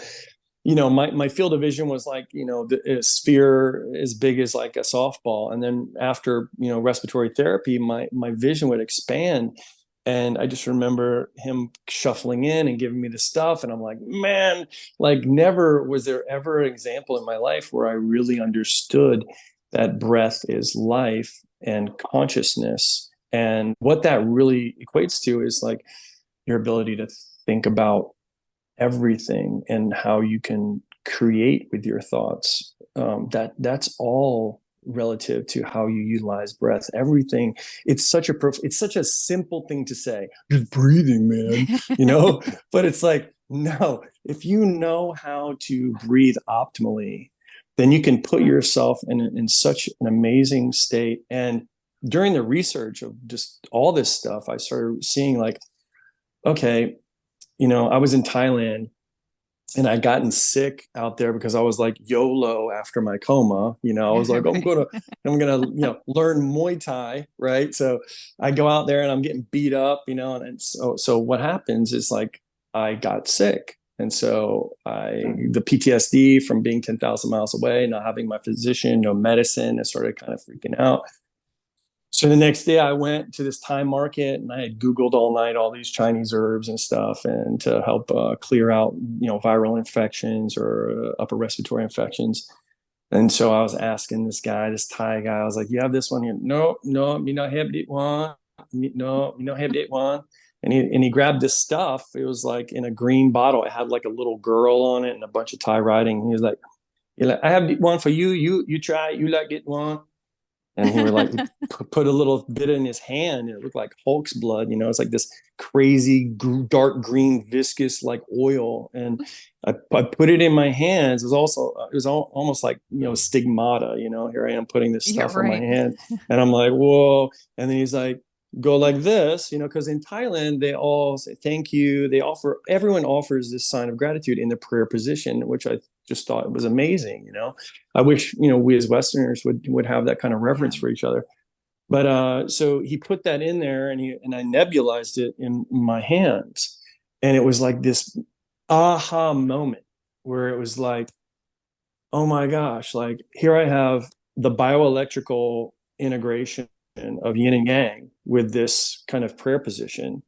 my field of vision was like, a sphere as big as like a softball. And then after, respiratory therapy, my vision would expand. And I just remember him shuffling in and giving me the stuff. And I'm like, man, like never was there ever an example in my life where I really understood that breath is life and consciousness. And what that really equates to is like your ability to think about everything and how you can create with your thoughts. That's all relative to how you utilize breath. Everything. It's such a simple thing to say, just breathing, man, but it's like, no, if you know how to breathe optimally, then you can put yourself in such an amazing state. And during the research of just all this stuff, I started seeing like, okay, I was in Thailand and I'd gotten sick out there because I was like YOLO after my coma. I was like, I'm gonna learn Muay Thai, right? So I go out there and I'm getting beat up, and so what happens is like I got sick. And so the PTSD from being 10,000 miles away, not having my physician, no medicine, I started kind of freaking out. So the next day I went to this Thai market and I had Googled all night all these Chinese herbs and stuff, and to help clear out, viral infections or upper respiratory infections. And so I was asking this Thai guy, I was like, you have this one here? No, me not have that one. No, me not have that one. And he grabbed this stuff. It was like in a green bottle. It had like a little girl on it and a bunch of Thai writing. He was like, I have one for you. You try it. You like it one. And he would like put a little bit in his hand, and it looked like Hulk's blood. It's like this crazy dark green viscous like oil. And I put it in my hands. It was almost like, stigmata, here I am putting this stuff on my hand. And I'm like, whoa. And then he's like, go like this, because in Thailand, they all say thank you. Everyone offers this sign of gratitude in the prayer position, which I just thought was amazing. I wish, we as Westerners would have that kind of reverence for each other. But so he put that in there, and I nebulized it in my hands. And it was like this aha moment where it was like, oh my gosh, like here I have the bioelectrical integration of yin and yang with this kind of prayer position.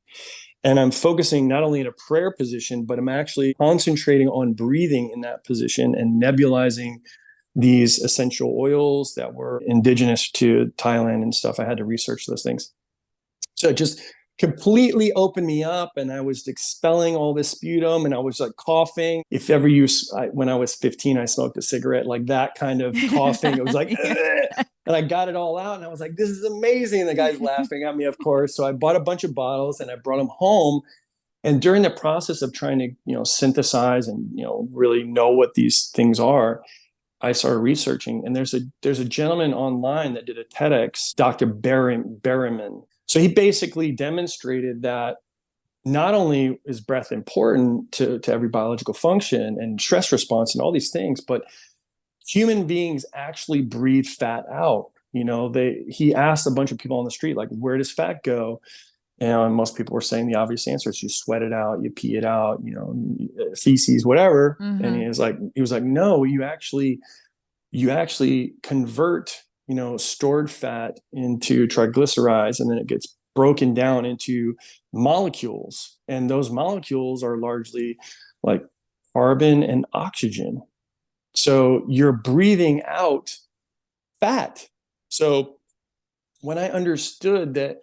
And I'm focusing not only in a prayer position, but I'm actually concentrating on breathing in that position and nebulizing these essential oils that were indigenous to Thailand and stuff. I had to research those things. So it just completely opened me up, and I was expelling all this sputum, and I was like coughing. If ever when I was 15, I smoked a cigarette, like that kind of coughing. It was like, and I got it all out, and I was like, this is amazing. And the guy's laughing at me, of course. So I bought a bunch of bottles and I brought them home. And during the process of trying to, synthesize and, really know what these things are, I started researching. And there's a gentleman online that did a TEDx, Dr. Berryman. So he basically demonstrated that not only is breath important to every biological function and stress response and all these things, but human beings actually breathe fat out. He asked a bunch of people on the street, like, where does fat go? And most people were saying the obvious answer is you sweat it out, you pee it out, feces, whatever. And he was like, no, you actually convert, stored fat into triglycerides, and then it gets broken down into molecules. And those molecules are largely like carbon and oxygen. So you're breathing out fat. So when I understood that,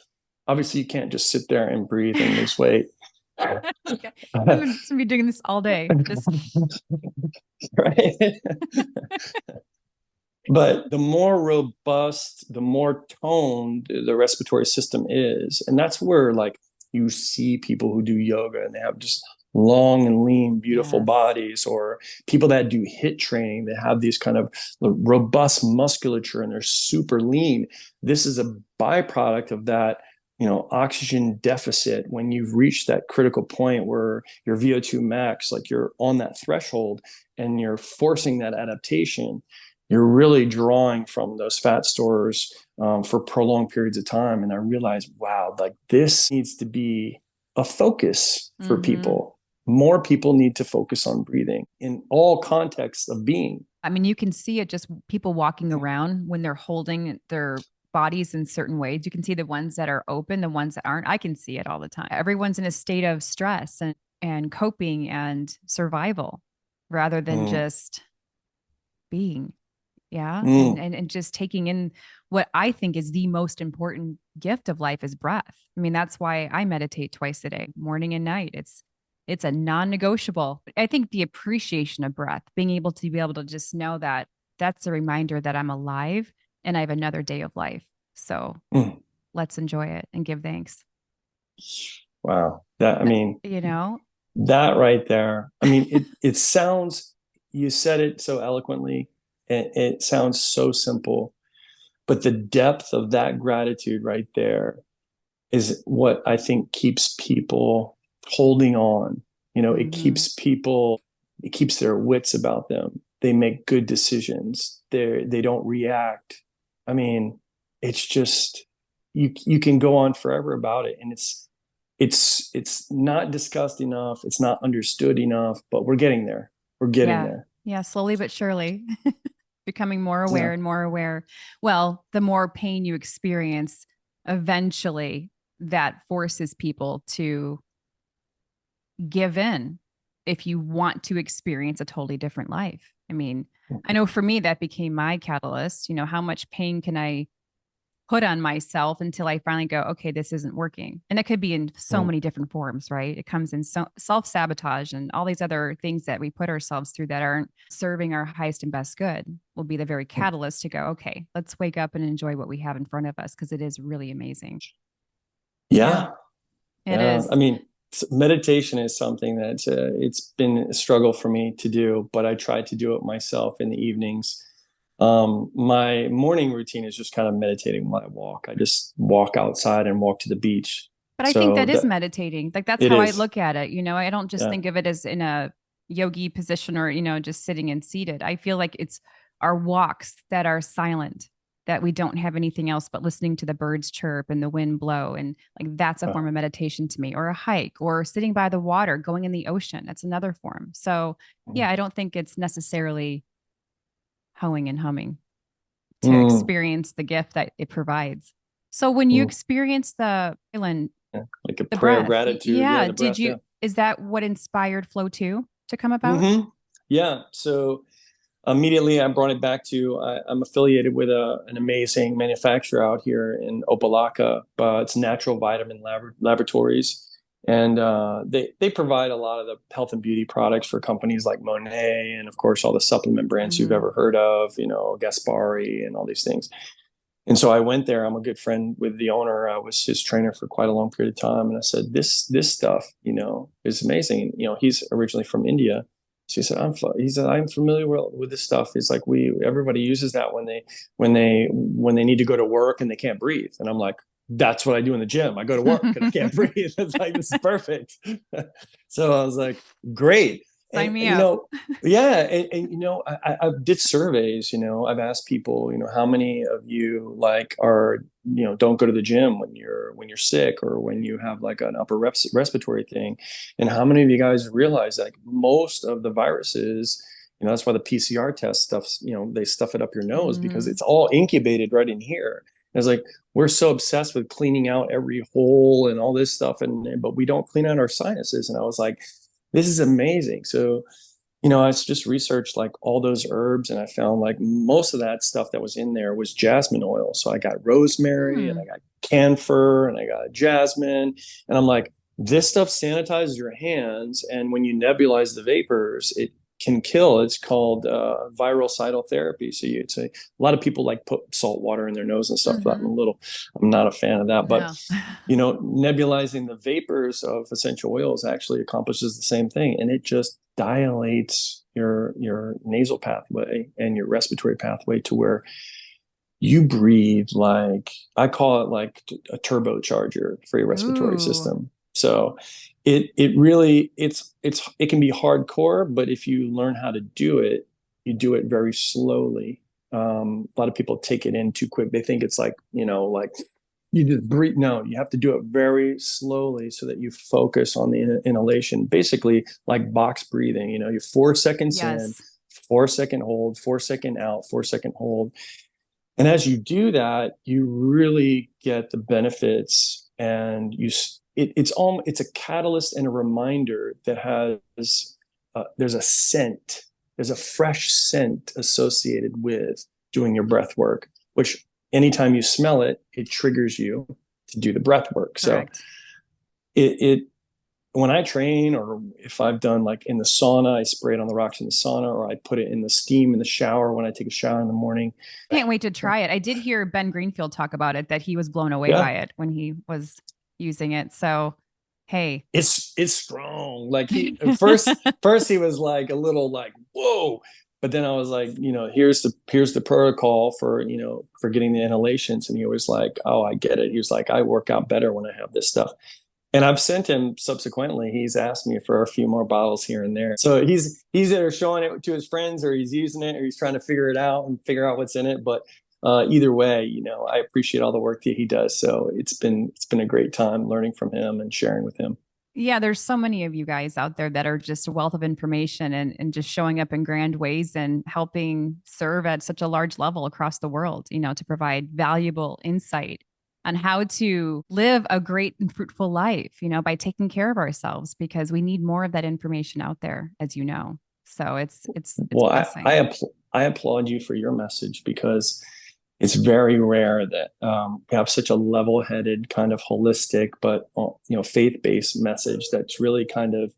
obviously you can't just sit there and breathe and lose weight. Okay. I'm going to be doing this all day. Right. But the more robust, the more toned the respiratory system is. And that's where, like, you see people who do yoga and they have just long and lean, beautiful bodies, or people that do HIIT training, they have these kind of robust musculature and they're super lean. This is a byproduct of that, oxygen deficit. When you've reached that critical point where your VO2 max, like you're on that threshold and you're forcing that adaptation, you're really drawing from those fat stores for prolonged periods of time. And I realized, wow, like this needs to be a focus for people. More people need to focus on breathing in all contexts of being. I mean, you can see it just people walking around when they're holding their bodies in certain ways. You can see the ones that are open, the ones that aren't. I can see it all the time. Everyone's in a state of stress and coping and survival rather than just being. Yeah. And just taking in what I think is the most important gift of life is breath. I mean, that's why I meditate twice a day, morning and night. It's a non-negotiable. I think the appreciation of breath, being able to just know that that's a reminder that I'm alive and I have another day of life. So let's enjoy it and give thanks. Wow. That right there. I mean, it sounds, you said it so eloquently. It sounds so simple, but the depth of that gratitude right there is what I think keeps people holding on. It keeps their wits about them. They make good decisions. They don't react. I mean, it's just, you can go on forever about it. And it's not discussed enough. It's not understood enough, but we're getting there. We're getting there. Yeah. Slowly but surely. Becoming more aware and more aware. Well, the more pain you experience, eventually that forces people to give in if you want to experience a totally different life. I mean, I know for me, that became my catalyst. How much pain can I put on myself until I finally go, okay, this isn't working. And it could be in so many different forms, right? It comes in self-sabotage and all these other things that we put ourselves through that aren't serving our highest and best good will be the very catalyst to go, okay, let's wake up and enjoy what we have in front of us because it is really amazing. Yeah. It is. I mean, meditation is something that it's been a struggle for me to do, but I try to do it myself in the evenings. My morning routine is just kind of meditating while I walk. I just walk outside and walk to the beach. But I think that is meditating. Like that's how I look at it. I don't just think of it as in a yogi position or, just sitting and seated. I feel like it's our walks that are silent, that we don't have anything else but listening to the birds chirp and the wind blow. And like, that's a form of meditation to me, or a hike, or sitting by the water, going in the ocean. That's another form. So yeah, I don't think it's necessarily hoeing and humming to experience the gift that it provides. So when you experience the island, like a prayer of gratitude. Is that what inspired Flow 2 to come about? Yeah. So immediately I brought it back to, I'm affiliated with an amazing manufacturer out here in Opelika, it's Natural Vitamin Laboratories. And they provide a lot of the health and beauty products for companies like Monet, and of course all the supplement brands you've ever heard of, Gaspari and all these things. And so I went there. I'm a good friend with the owner. I was his trainer for quite a long period of time. And I said, this stuff, is amazing. He's originally from India. So he said, I'm familiar with this stuff. It's like everybody uses that when they need to go to work and they can't breathe. And I'm like, that's what I do in the gym. I go to work and I can't breathe. It's like, this is perfect. So I was like, great. Sign And, me up. yeah. And I did surveys, I've asked people, how many of you like are, don't go to the gym when you're sick or when you have like an upper respiratory thing. And how many of you guys realize like most of the viruses, that's why the PCR test stuffs, they stuff it up your nose because it's all incubated right in here. And it's like, we're so obsessed with cleaning out every hole and all this stuff, but we don't clean out our sinuses. And I was like, this is amazing. So, I just researched like all those herbs and I found like most of that stuff that was in there was jasmine oil. So I got rosemary and I got camphor and I got jasmine. And I'm like, this stuff sanitizes your hands. And when you nebulize the vapors, it can kill. It's called viral cytotherapy. So it's a lot of people like put salt water in their nose and stuff. But I'm not a fan of that. But nebulizing the vapors of essential oils actually accomplishes the same thing, and it just dilates your nasal pathway and your respiratory pathway to where you breathe like, I call it like a turbocharger for your respiratory system. So it really it can be hardcore, but if you learn how to do it, you do it very slowly. A lot of people take it in too quick. They think it's like, like you just breathe. No, you have to do it very slowly so that you focus on the inhalation, basically like box breathing. You're 4 seconds in, 4 second hold, 4 second out, 4 second hold. And as you do that, you really get the benefits, and it's a catalyst and a reminder that has there's a scent, there's a fresh scent associated with doing your breath work, which anytime you smell it, it triggers you to do the breath work. Correct. So it when I train, or if I've done like in the sauna, I spray it on the rocks in the sauna, or I put it in the steam in the shower when I take a shower in the morning. Can't wait to try it. I did hear Ben Greenfield talk about it, that he was blown away by it when he was using it. So, hey, it's strong. Like first he was like a little like, whoa. But then I was like, here's the protocol for, for getting the inhalations. And he was like, oh, I get it. He was like, I work out better when I have this stuff. And I've sent him subsequently. He's asked me for a few more bottles here and there. So he's either showing it to his friends, or he's using it, or he's trying to figure it out and figure out what's in it. But either way, I appreciate all the work that he does. So it's been a great time learning from him and sharing with him. Yeah, there's so many of you guys out there that are just a wealth of information and just showing up in grand ways and helping serve at such a large level across the world, to provide valuable insight on how to live a great and fruitful life, by taking care of ourselves, because we need more of that information out there, as you know. So it's well, I applaud you for your message, because it's very rare that we have such a level-headed, kind of holistic, but faith-based message that's really kind of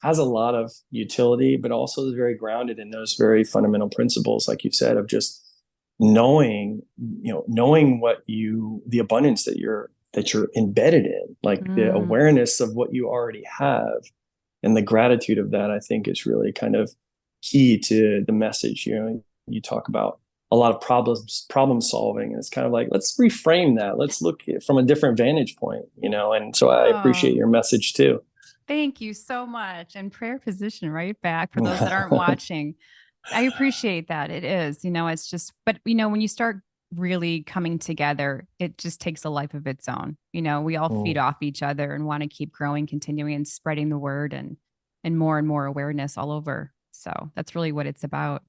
has a lot of utility, but also is very grounded in those very fundamental principles, like you said, of just knowing what the abundance that you're embedded in, like the awareness of what you already have, and the gratitude of that. I think is really kind of key to the message. You talk about a lot of problem solving, and it's kind of like, let's reframe that. Let's look from a different vantage point, and so I appreciate your message too. Thank you so much. And prayer position right back for those that aren't watching. I appreciate that. It is, it's just, but when you start really coming together, it just takes a life of its own. We all feed off each other and want to keep growing, continuing, and spreading the word and more awareness all over. So that's really what it's about.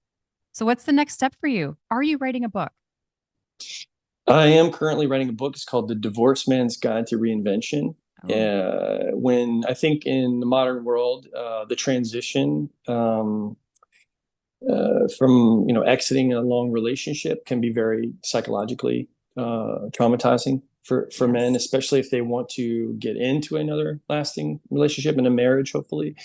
So what's the next step for you? Are you writing a book? I am currently writing a book. It's called The Divorced Man's Guide to Reinvention. When I think in the modern world, the transition from exiting a long relationship can be very psychologically traumatizing for men, especially if they want to get into another lasting relationship and a marriage, hopefully.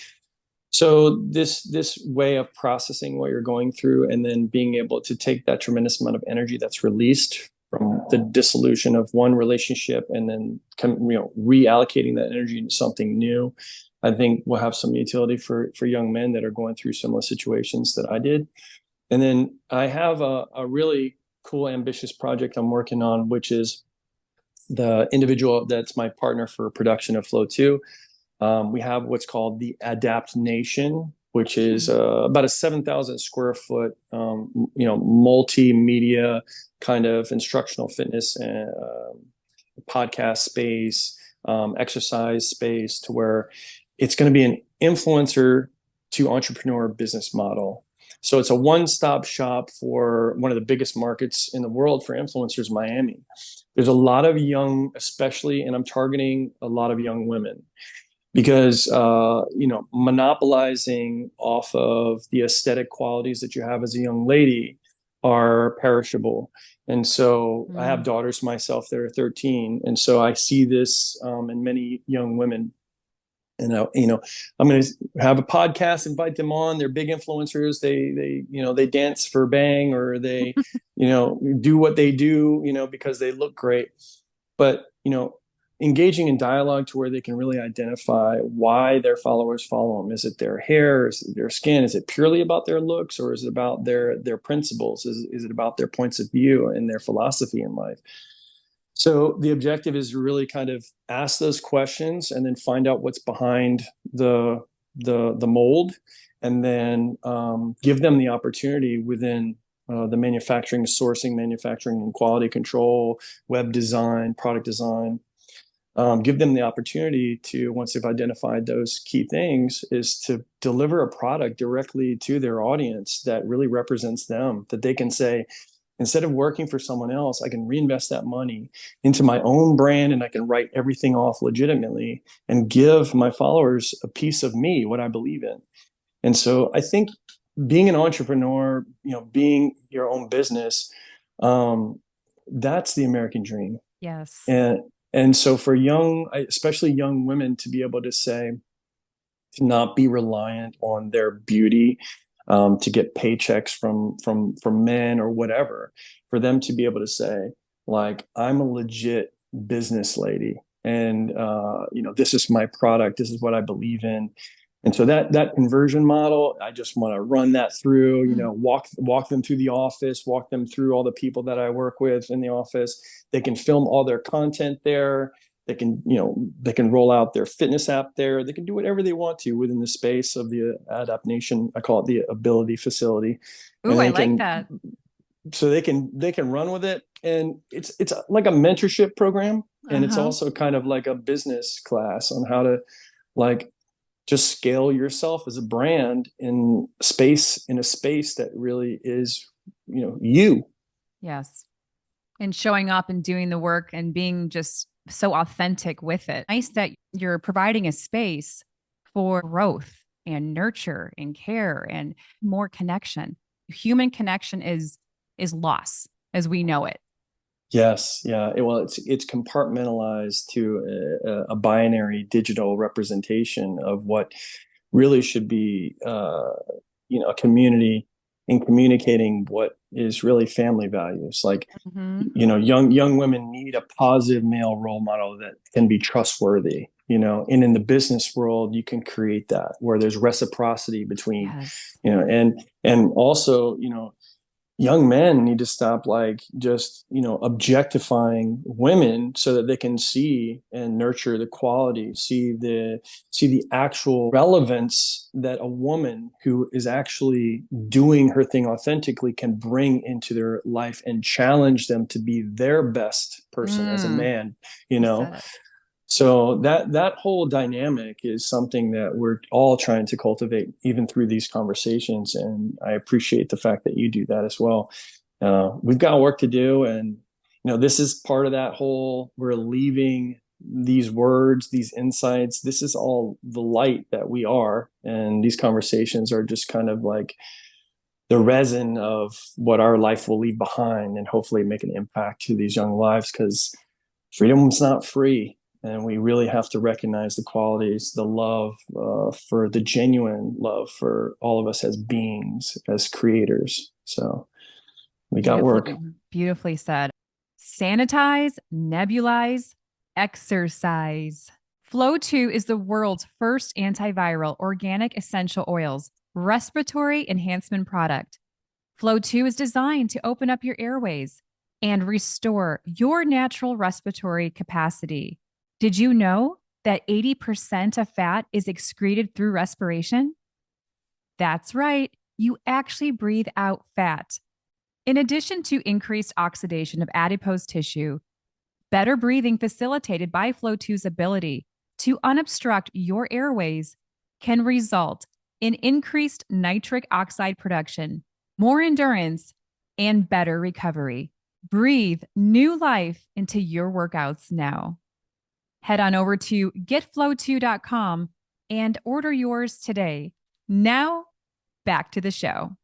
So this way of processing what you're going through, and then being able to take that tremendous amount of energy that's released from the dissolution of one relationship, and then reallocating that energy into something new, I think will have some utility for young men that are going through similar situations that I did. And then I have a really cool, ambitious project I'm working on, which is the individual that's my partner for production of Flow 2. We have what's called the Adapt Nation, which is about a 7,000 square foot, multimedia kind of instructional fitness and podcast space, exercise space, to where it's going to be an influencer to entrepreneur business model. So it's a one-stop shop for one of the biggest markets in the world for influencers, Miami. There's a lot of young, especially, and I'm targeting a lot of young women, because monopolizing off of the aesthetic qualities that you have as a young lady are perishable. And so I have daughters myself that are 13, and so I see this in many young women. And I'm going to have a podcast, invite them on. They're big influencers. They dance for Bang, or they do what they do because they look great. But engaging in dialogue to where they can really identify why their followers follow them. Is it their hair? Is it their skin? Is it purely about their looks, or is it about their principles? Is it about their points of view and their philosophy in life? So the objective is to really kind of ask those questions and then find out what's behind the mold, and then give them the opportunity within the manufacturing, sourcing, manufacturing and quality control, web design, product design. Give them the opportunity to, once they've identified those key things, is to deliver a product directly to their audience that really represents them, that they can say, instead of working for someone else, I can reinvest that money into my own brand, and I can write everything off legitimately and give my followers a piece of me, what I believe in. And so I think being an entrepreneur, being your own business, that's the American dream. Yes. And so for especially young women, to be able to say, to not be reliant on their beauty, to get paychecks from men or whatever, for them to be able to say, like, I'm a legit business lady, and this is my product, this is what I believe in. And so that conversion model, I just want to run that through, walk them through the office, walk them through all the people that I work with in the office. They can film all their content there. They can roll out their fitness app there. They can do whatever they want to within the space of the Adapt Nation. I call it the Ability Facility. Ooh, I like that. So they can run with it, and it's like a mentorship program, and it's also kind of like a business class on how to just scale yourself as a brand in a space that really is you. Yes, and showing up and doing the work and being just so authentic with it. Nice that you're providing a space for growth and nurture and care and more connection. Human connection is loss as we know it. Yes. Yeah. It's compartmentalized to a binary digital representation of what really should be, a community, in communicating what is really family values. Like, young women need a positive male role model that can be trustworthy, and in the business world, you can create that where there's reciprocity between, and also, young men need to stop objectifying women, so that they can see and nurture the quality, see the actual relevance that a woman who is actually doing her thing authentically can bring into their life, and challenge them to be their best person as a man, So that whole dynamic is something that we're all trying to cultivate, even through these conversations. And I appreciate the fact that you do that as well. We've got work to do, and this is part of that whole. We're leaving these words, these insights. This is all the light that we are, and these conversations are just kind of like the resin of what our life will leave behind, and hopefully make an impact to these young lives, because freedom is not free. And we really have to recognize the qualities, the love, for the genuine love for all of us as beings, as creators. So we got work. Beautifully said. Sanitize, nebulize, exercise. Flow 2 is the world's first antiviral organic essential oils respiratory enhancement product. Flow 2 is designed to open up your airways, and restore your natural respiratory capacity. Did you know that 80% of fat is excreted through respiration? That's right. You actually breathe out fat. In addition to increased oxidation of adipose tissue, better breathing facilitated by Flow2's ability to unobstruct your airways can result in increased nitric oxide production, more endurance, and better recovery. Breathe new life into your workouts now. Head on over to getflow2.com and order yours today. Now, back to the show.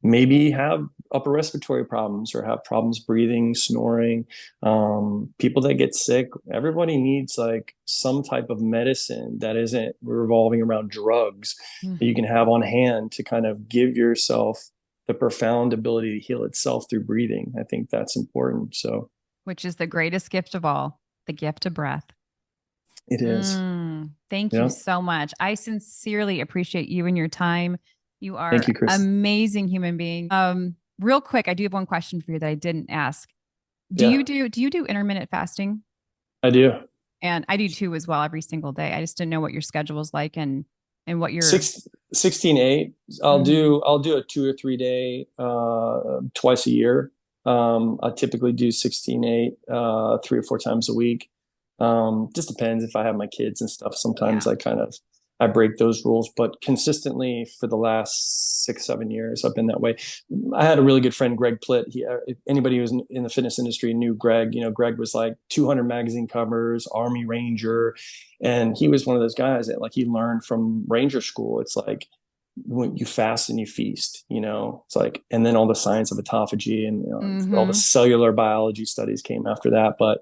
Maybe have upper respiratory problems or have problems breathing, snoring. People that get sick, everybody needs like some type of medicine that isn't revolving around drugs that you can have on hand to kind of give yourself the profound ability to heal itself through breathing. I think that's important. So, which is the greatest gift of all, the gift of breath. It is. Thank you so much. I sincerely appreciate you and your time. You are Thank you, Chris. An amazing human being. Real quick, I do have one question for you that I didn't ask. Do you do intermittent fasting? I do. And I do too as well, every single day. I just didn't know what your schedule was like and what your 16-8. I'll do a 2 or 3 day twice a year. I typically do 16-8 3 or 4 times a week. Just depends if I have my kids and stuff. Sometimes I break those rules, but consistently for the last 6-7 years, I've been that way. I had a really good friend, Greg Plitt. If anybody who was in the fitness industry knew Greg. Greg was like 200 magazine covers, Army Ranger. And he was one of those guys that like he learned from Ranger school. It's like when you fast and you feast, it's like, and then all the science of autophagy and all the cellular biology studies came after that. But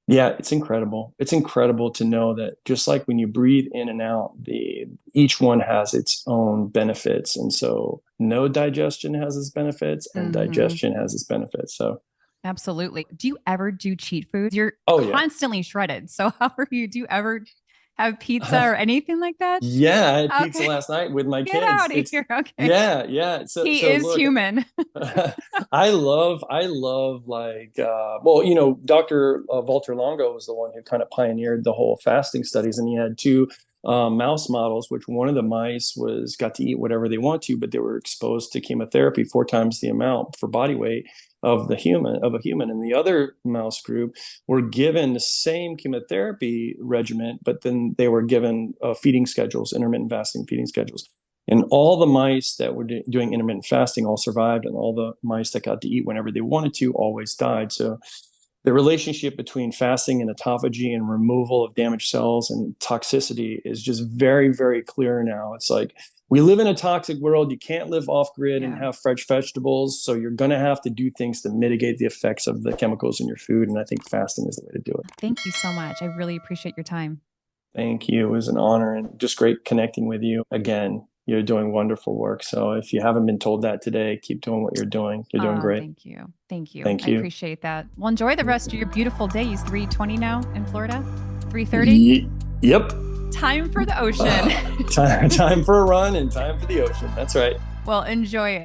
yeah, it's incredible. It's incredible to know that just like when you breathe in and out, each one has its own benefits. And so no digestion has its benefits and digestion has its benefits. So absolutely. Do you ever do cheat foods? You're constantly shredded. So how are you? Do you ever have pizza or anything like that? Yeah, I had pizza last night with my kids. Get out of here. Okay. Yeah. He is human. I love like, Dr. Walter Longo was the one who kind of pioneered the whole fasting studies. And he had 2 mouse models, which one of the mice got to eat whatever they want to, but they were exposed to chemotherapy 4 times the amount for body weight of a human, and the other mouse group were given the same chemotherapy regimen, but then they were given feeding schedules, intermittent fasting feeding schedules. And all the mice that were doing intermittent fasting all survived, and all the mice that got to eat whenever they wanted to always died. So the relationship between fasting and autophagy and removal of damaged cells and toxicity is just very, very clear now. It's like, we live in a toxic world. You can't live off grid and have fresh vegetables. So you're going to have to do things to mitigate the effects of the chemicals in your food. And I think fasting is the way to do it. Thank you so much. I really appreciate your time. Thank you. It was an honor and just great connecting with you. Again, you're doing wonderful work. So if you haven't been told that today, keep doing what you're doing. You're doing great. Thank you. Thank you. Thank you. I appreciate that. Well, enjoy the rest of your beautiful day. It's 3:20 now in Florida. 3:30. Yep. Time for the ocean. Time for a run and time for the ocean. That's right. Well, enjoy it.